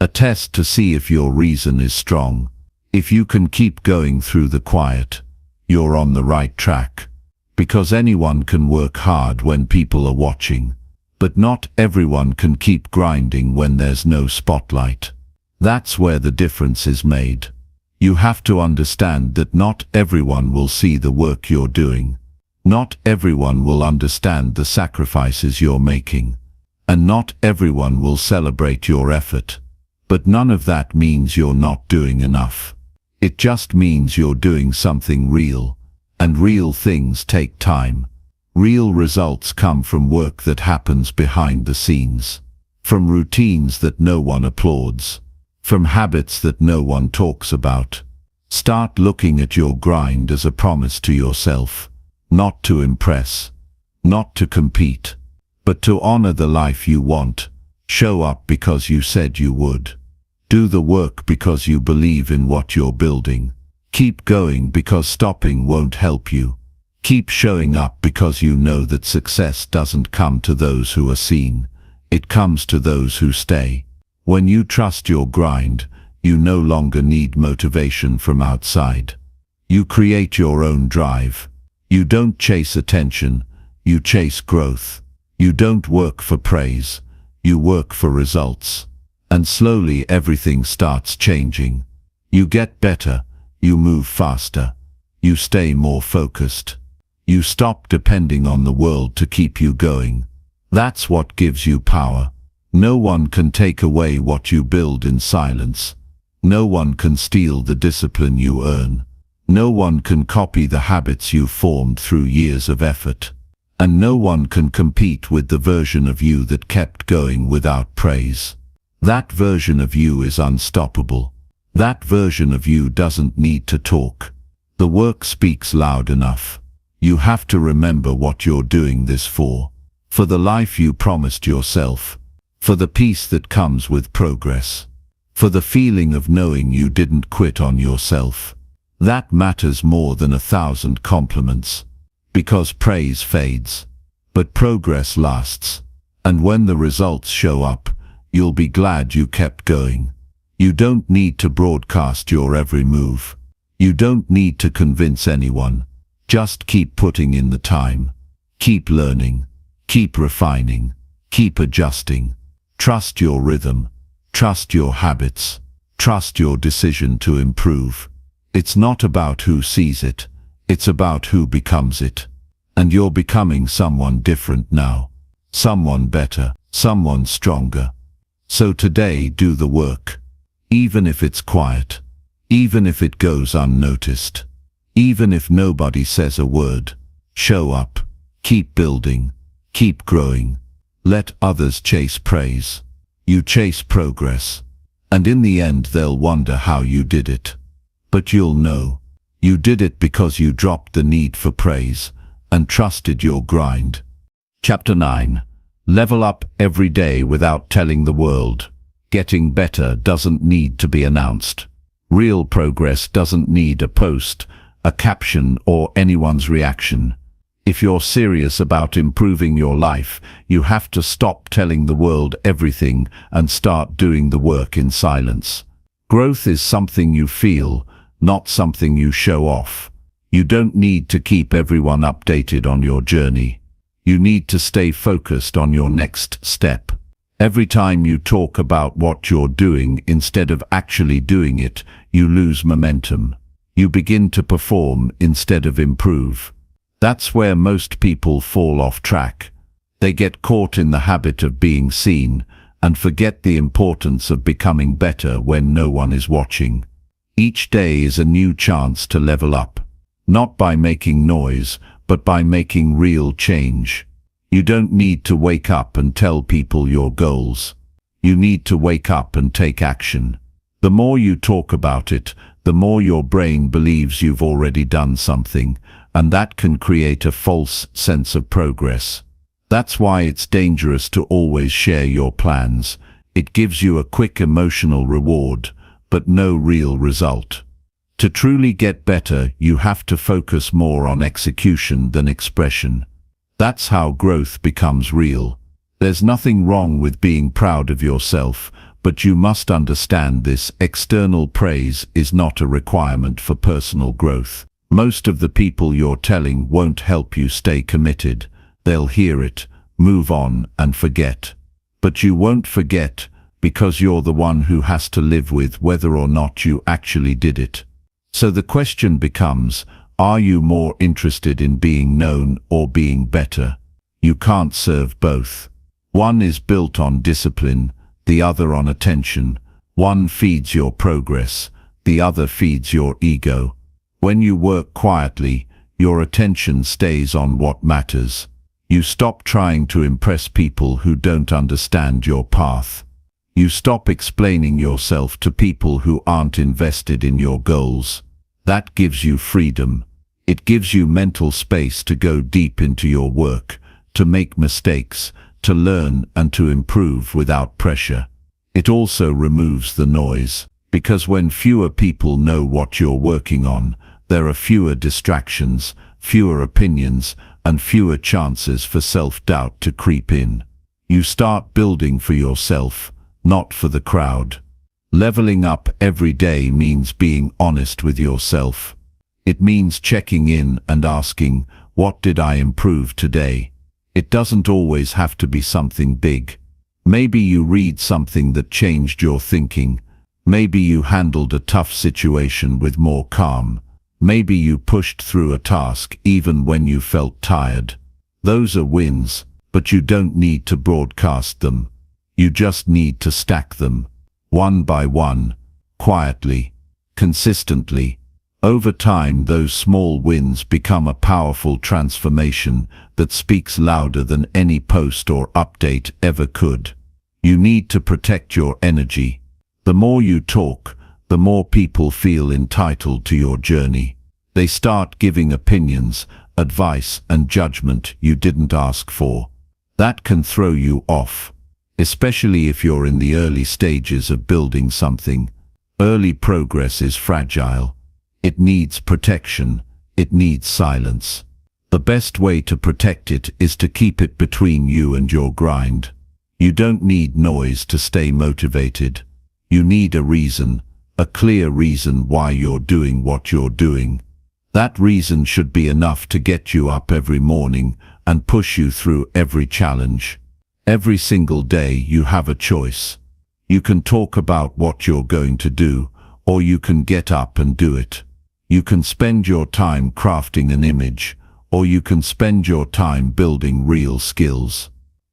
A test to see if your reason is strong. If you can keep going through the quiet, you're on the right track. Because anyone can work hard when people are watching. But not everyone can keep grinding when there's no spotlight. That's where the difference is made. You have to understand that not everyone will see the work you're doing. Not everyone will understand the sacrifices you're making. And not everyone will celebrate your effort. But none of that means you're not doing enough. It just means you're doing something real. And real things take time. Real results come from work that happens behind the scenes. From routines that no one applauds. From habits that no one talks about. Start looking at your grind as a promise to yourself. Not to impress. Not to compete. But to honor the life you want. Show up because you said you would. Do the work because you believe in what you're building. Keep going because stopping won't help you. Keep showing up because you know that success doesn't come to those who are seen. It comes to those who stay. When you trust your grind, you no longer need motivation from outside. You create your own drive. You don't chase attention, you chase growth. You don't work for praise, you work for results. And slowly everything starts changing. You get better, you move faster, you stay more focused. You stop depending on the world to keep you going. That's what gives you power. No one can take away what you build in silence. No one can steal the discipline you earn. No one can copy the habits you formed through years of effort. And no one can compete with the version of you that kept going without praise. That version of you is unstoppable. That version of you doesn't need to talk. The work speaks loud enough. You have to remember what you're doing this for. For the life you promised yourself. For the peace that comes with progress. For the feeling of knowing you didn't quit on yourself. That matters more than 1,000 compliments. Because praise fades. But progress lasts. And when the results show up, you'll be glad you kept going. You don't need to broadcast your every move. You don't need to convince anyone. Just keep putting in the time. Keep learning. Keep refining. Keep adjusting. Trust your rhythm. Trust your habits. Trust your decision to improve. It's not about who sees it. It's about who becomes it. And you're becoming someone different now. Someone better. Someone stronger. So today do the work. Even if it's quiet. Even if it goes unnoticed. Even if nobody says a word. Show up. Keep building. Keep growing. Let others chase praise. You chase progress. And in the end they'll wonder how you did it. But you'll know. You did it because you dropped the need for praise and trusted your grind. Chapter 9. Level up every day without telling the world. Getting better doesn't need to be announced. Real progress doesn't need a post, a caption, or anyone's reaction. If you're serious about improving your life, you have to stop telling the world everything and start doing the work in silence. Growth is something you feel, not something you show off. You don't need to keep everyone updated on your journey. You need to stay focused on your next step. Every time you talk about what you're doing instead of actually doing it, you lose momentum. You begin to perform instead of improve. That's where most people fall off track. They get caught in the habit of being seen and forget the importance of becoming better when no one is watching. Each day is a new chance to level up. Not by making noise, but by making real change. You don't need to wake up and tell people your goals. You need to wake up and take action. The more you talk about it, the more your brain believes you've already done something, and that can create a false sense of progress. That's why it's dangerous to always share your plans. It gives you a quick emotional reward, but no real result. To truly get better, you have to focus more on execution than expression. That's how growth becomes real. There's nothing wrong with being proud of yourself, but you must understand this: external praise is not a requirement for personal growth. Most of the people you're telling won't help you stay committed. They'll hear it, move on, and forget. But you won't forget, because you're the one who has to live with whether or not you actually did it. So the question becomes, are you more interested in being known or being better? You can't serve both. One is built on discipline, the other on attention. One feeds your progress, the other feeds your ego. When you work quietly, your attention stays on what matters. You stop trying to impress people who don't understand your path. You stop explaining yourself to people who aren't invested in your goals. That gives you freedom. It gives you mental space to go deep into your work, to make mistakes, to learn and to improve without pressure. It also removes the noise, because when fewer people know what you're working on, there are fewer distractions, fewer opinions, and fewer chances for self-doubt to creep in. You start building for yourself, not for the crowd. Leveling up every day means being honest with yourself. It means checking in and asking, what did I improve today? It doesn't always have to be something big. Maybe you read something that changed your thinking. Maybe you handled a tough situation with more calm. Maybe you pushed through a task even when you felt tired. Those are wins, but you don't need to broadcast them. You just need to stack them, one by one, quietly, consistently. Over time, those small wins become a powerful transformation that speaks louder than any post or update ever could. You need to protect your energy. The more you talk, the more people feel entitled to your journey. They start giving opinions, advice, and judgment you didn't ask for. That can throw you off, especially if you're in the early stages of building something. Early progress is fragile. It needs protection. It needs silence. The best way to protect it is to keep it between you and your grind. You don't need noise to stay motivated. You need a reason, a clear reason why you're doing what you're doing. That reason should be enough to get you up every morning and push you through every challenge. Every single day you have a choice. You can talk about what you're going to do, or you can get up and do it. You can spend your time crafting an image, or you can spend your time building real skills.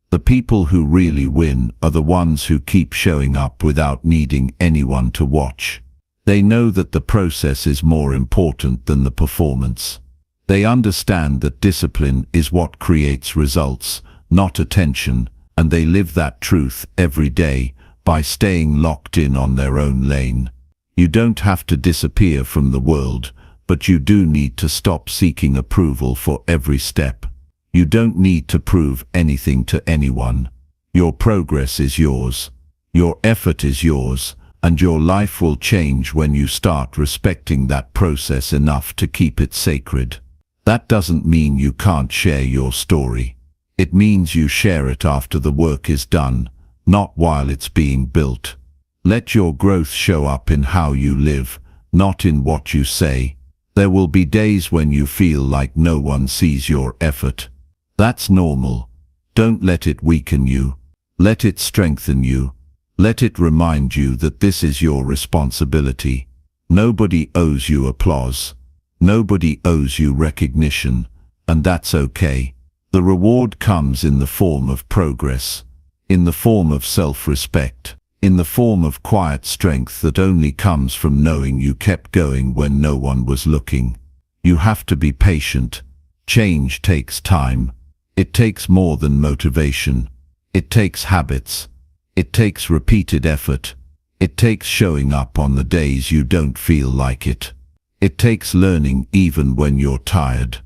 The people who really win are the ones who keep showing up without needing anyone to watch. They know that the process is more important than the performance. They understand that discipline is what creates results, not attention, and they live that truth every day by staying locked in on their own lane. You don't have to disappear from the world, but you do need to stop seeking approval for every step. You don't need to prove anything to anyone. Your progress is yours. Your effort is yours, and your life will change when you start respecting that process enough to keep it sacred. That doesn't mean you can't share your story. It means you share it after the work is done, not while it's being built. Let your growth show up in how you live, not in what you say. There will be days when you feel like no one sees your effort. That's normal. Don't let it weaken you. Let it strengthen you. Let it remind you that this is your responsibility. Nobody owes you applause. Nobody owes you recognition, and that's okay. The reward comes in the form of progress, in the form of self-respect, in the form of quiet strength that only comes from knowing you kept going when no one was looking. You have to be patient. Change takes time. It takes more than motivation. It takes habits. It takes repeated effort. It takes showing up on the days you don't feel like it. It takes learning even when you're tired.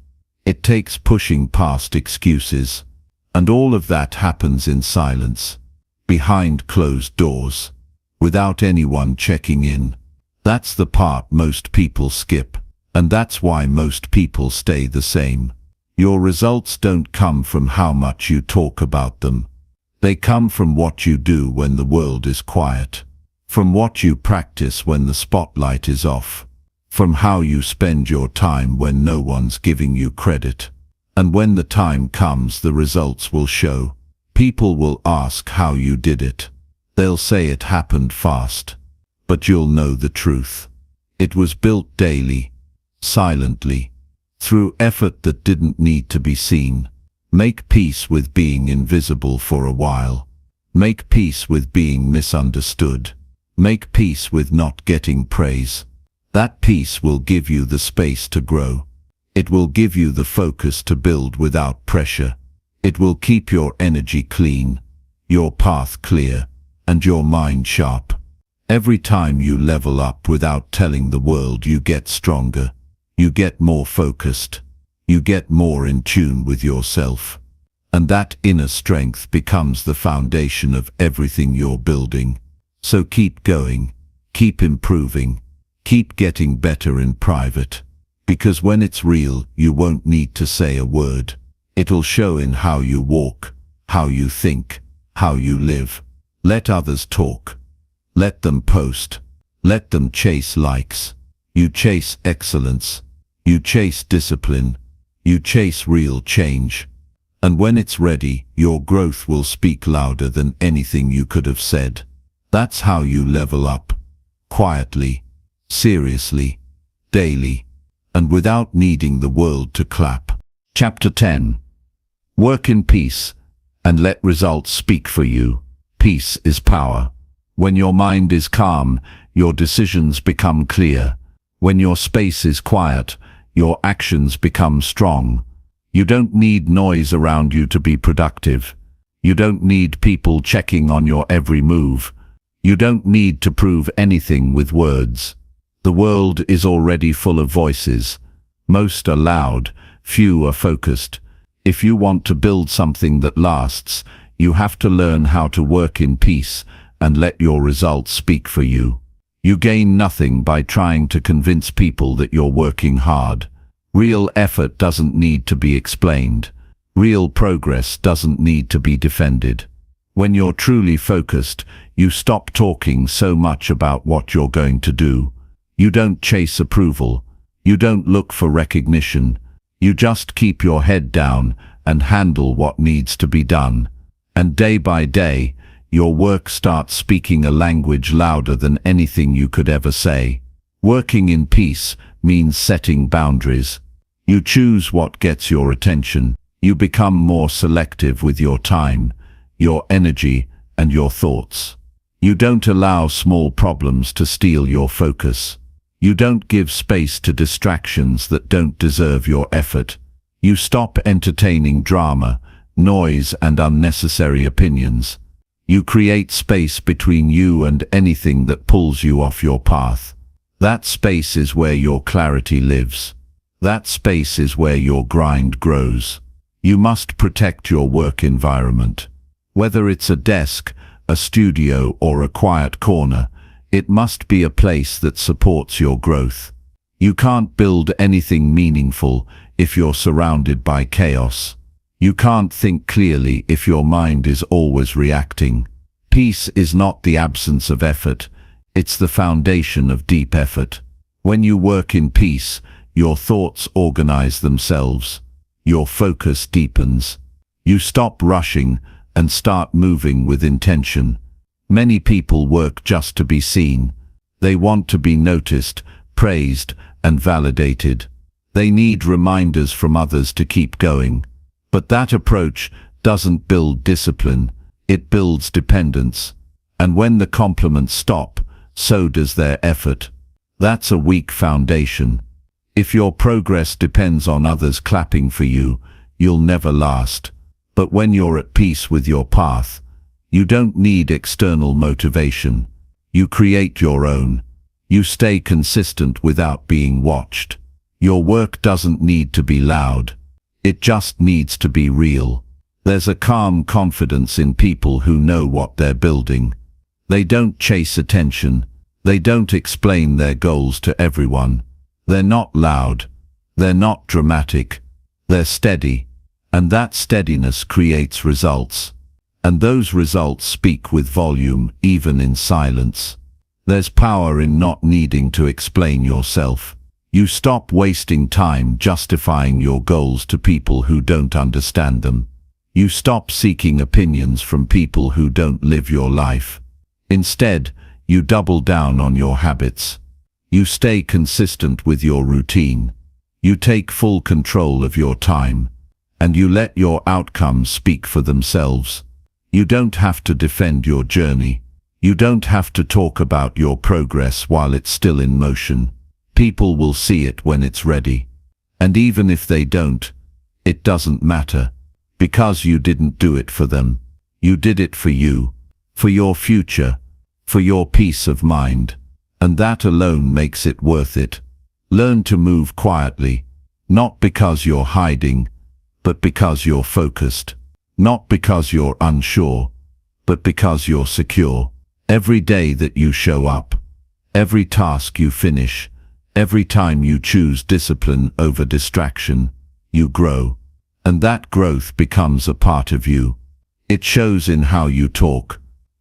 It takes pushing past excuses. And all of that happens in silence. behind closed doors, without anyone checking in. That's the part most people skip, and that's why most people stay the same. Your results don't come from how much you talk about them. They come from what you do when the world is quiet, from what you practice when the spotlight is off, from how you spend your time when no one's giving you credit. And when the time comes, the results will show. People will ask how you did it. They'll say it happened fast. But you'll know the truth. It was built daily, silently, through effort that didn't need to be seen. Make peace with being invisible for a while. Make peace with being misunderstood. Make peace with not getting praise. That peace will give you the space to grow. It will give you the focus to build without pressure. It will keep your energy clean, your path clear, and your mind sharp. Every time you level up without telling the world, you get stronger. You get more focused. You get more in tune with yourself. And that inner strength becomes the foundation of everything you're building. So keep going, keep improving, keep getting better in private. Because when it's real, you won't need to say a word. It'll show in how you walk, how you think, how you live. Let others talk. Let them post. Let them chase likes. You chase excellence. You chase discipline. You chase real change. And when it's ready, your growth will speak louder than anything you could have said. That's how you level up. Quietly, seriously, daily, and without needing the world to clap. Chapter 10. Work in peace, and let results speak for you. Peace is power. When your mind is calm, your decisions become clear. When your space is quiet, your actions become strong. You don't need noise around you to be productive. You don't need people checking on your every move. You don't need to prove anything with words. The world is already full of voices. Most are loud, few are focused. If you want to build something that lasts, you have to learn how to work in peace and let your results speak for you. You gain nothing by trying to convince people that you're working hard. Real effort doesn't need to be explained. Real progress doesn't need to be defended. When you're truly focused, you stop talking so much about what you're going to do. You don't chase approval. You don't look for recognition. You just keep your head down and handle what needs to be done. And day by day, your work starts speaking a language louder than anything you could ever say. Working in peace means setting boundaries. You choose what gets your attention. You become more selective with your time, your energy, and your thoughts. You don't allow small problems to steal your focus. You don't give space to distractions that don't deserve your effort. You stop entertaining drama, noise, and unnecessary opinions. You create space between you and anything that pulls you off your path. That space is where your clarity lives. That space is where your grind grows. You must protect your work environment. Whether it's a desk, a studio, or a quiet corner, it must be a place that supports your growth. You can't build anything meaningful if you're surrounded by chaos. You can't think clearly if your mind is always reacting. Peace is not the absence of effort, it's the foundation of deep effort. When you work in peace, your thoughts organize themselves. Your focus deepens. You stop rushing and start moving with intention. Many people work just to be seen. They want to be noticed, praised, and validated. They need reminders from others to keep going. But that approach doesn't build discipline, it builds dependence. And when the compliments stop, so does their effort. That's a weak foundation. If your progress depends on others clapping for you, you'll never last. But when you're at peace with your path, you don't need external motivation. You create your own. You stay consistent without being watched. Your work doesn't need to be loud. It just needs to be real. There's a calm confidence in people who know what they're building. They don't chase attention. They don't explain their goals to everyone. They're not loud. They're not dramatic. They're steady. And that steadiness creates results. And those results speak with volume, even in silence. There's power in not needing to explain yourself. You stop wasting time justifying your goals to people who don't understand them. You stop seeking opinions from people who don't live your life. Instead, you double down on your habits. You stay consistent with your routine. You take full control of your time. And you let your outcomes speak for themselves. You don't have to defend your journey. You don't have to talk about your progress while it's still in motion. People will see it when it's ready. And even if they don't, it doesn't matter. Because you didn't do it for them. You did it for you, for your future, for your peace of mind. And that alone makes it worth it. Learn to move quietly, not because you're hiding, but because you're focused. Not because you're unsure, but because you're secure. Every day that you show up, every task you finish, every time you choose discipline over distraction, you grow. And that growth becomes a part of you. It shows in how you talk.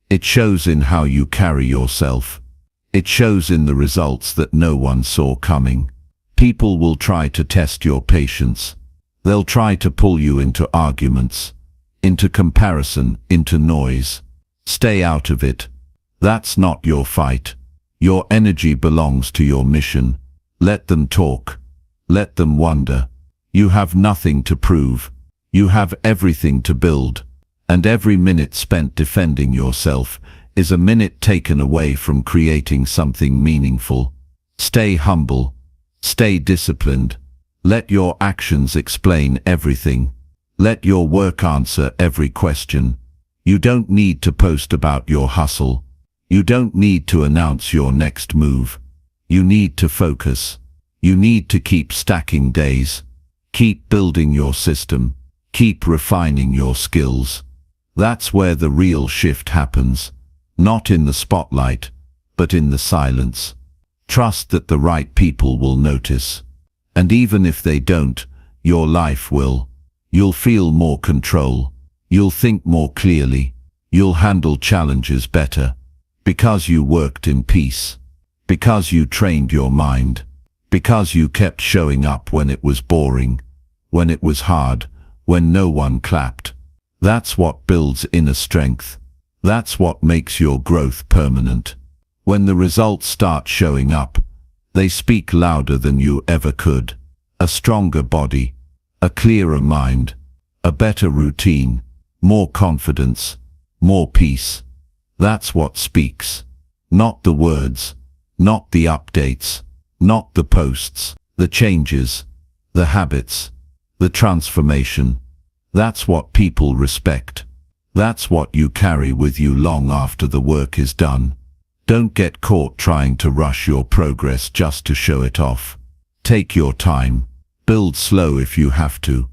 It shows in how you carry yourself. It shows in the results that no one saw coming. People will try to test your patience. They'll try to pull you into arguments, into comparison, into noise. Stay out of it. That's not your fight. Your energy belongs to your mission. Let them talk. Let them wonder. You have nothing to prove. You have everything to build. And every minute spent defending yourself is a minute taken away from creating something meaningful. Stay humble. Stay disciplined. Let your actions explain everything. Let your work answer every question. You don't need to post about your hustle. You don't need to announce your next move. You need to focus. You need to keep stacking days. Keep building your system. Keep refining your skills. That's where the real shift happens. Not in the spotlight, but in the silence. Trust that the right people will notice. And even if they don't, your life will. You'll feel more control. You'll think more clearly. You'll handle challenges better. Because you worked in peace. Because you trained your mind. Because you kept showing up when it was boring. When it was hard. When no one clapped. That's what builds inner strength. That's what makes your growth permanent. When the results start showing up, they speak louder than you ever could. A stronger body. A clearer mind. A better routine. More confidence. More peace. That's what speaks. Not the words. Not the updates. Not the posts. The changes. The habits. The transformation. That's what people respect. That's what you carry with you long after the work is done. Don't get caught trying to rush your progress just to show it off. Take your time. Build slow if you have to.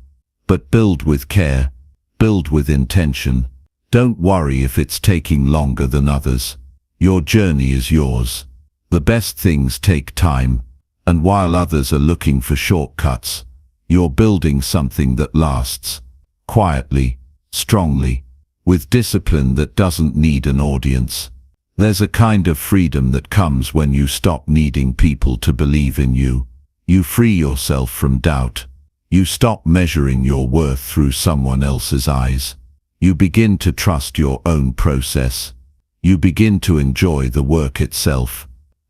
But build with care. Build with intention. Don't worry if it's taking longer than others. Your journey is yours. The best things take time. And while others are looking for shortcuts, you're building something that lasts. Quietly, strongly, with discipline that doesn't need an audience. There's a kind of freedom that comes when you stop needing people to believe in you. You free yourself from doubt. You stop measuring your worth through someone else's eyes. You begin to trust your own process. You begin to enjoy the work itself.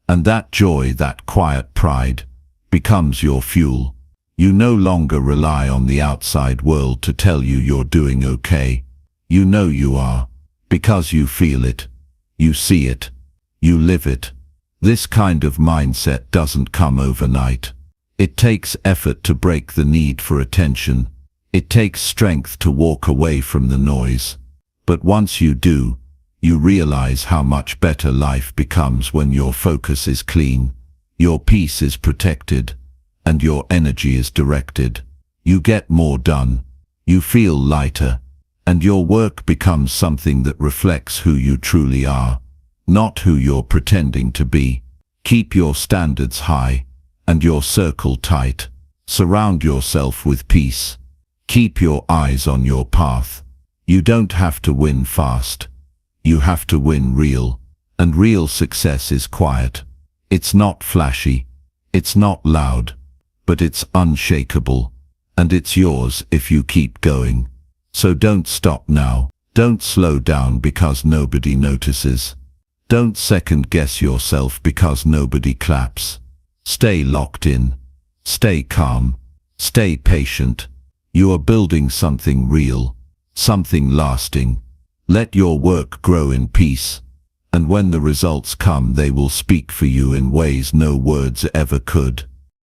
And that joy, that quiet pride, becomes your fuel. You no longer rely on the outside world to tell you you're doing okay. You know you are, because you feel it. You see it. You live it. This kind of mindset doesn't come overnight. It takes effort to break the need for attention. It takes strength to walk away from the noise. But once you do, you realize how much better life becomes when your focus is clean, your peace is protected, and your energy is directed. You get more done. You feel lighter. and your work becomes something that reflects who you truly are, not who you're pretending to be. Keep your standards high and your circle tight. Surround yourself with peace. Keep your eyes on your path. You don't have to win fast. You have to win real. And real success is quiet. It's not flashy. It's not loud. But it's unshakable. And it's yours if you keep going. So don't stop now. Don't slow down because nobody notices. Don't second-guess yourself because nobody claps. Stay locked in. Stay calm. Stay patient. You are building something real, something lasting. Let your work grow in peace. And when the results come, they will speak for you in ways no words ever could.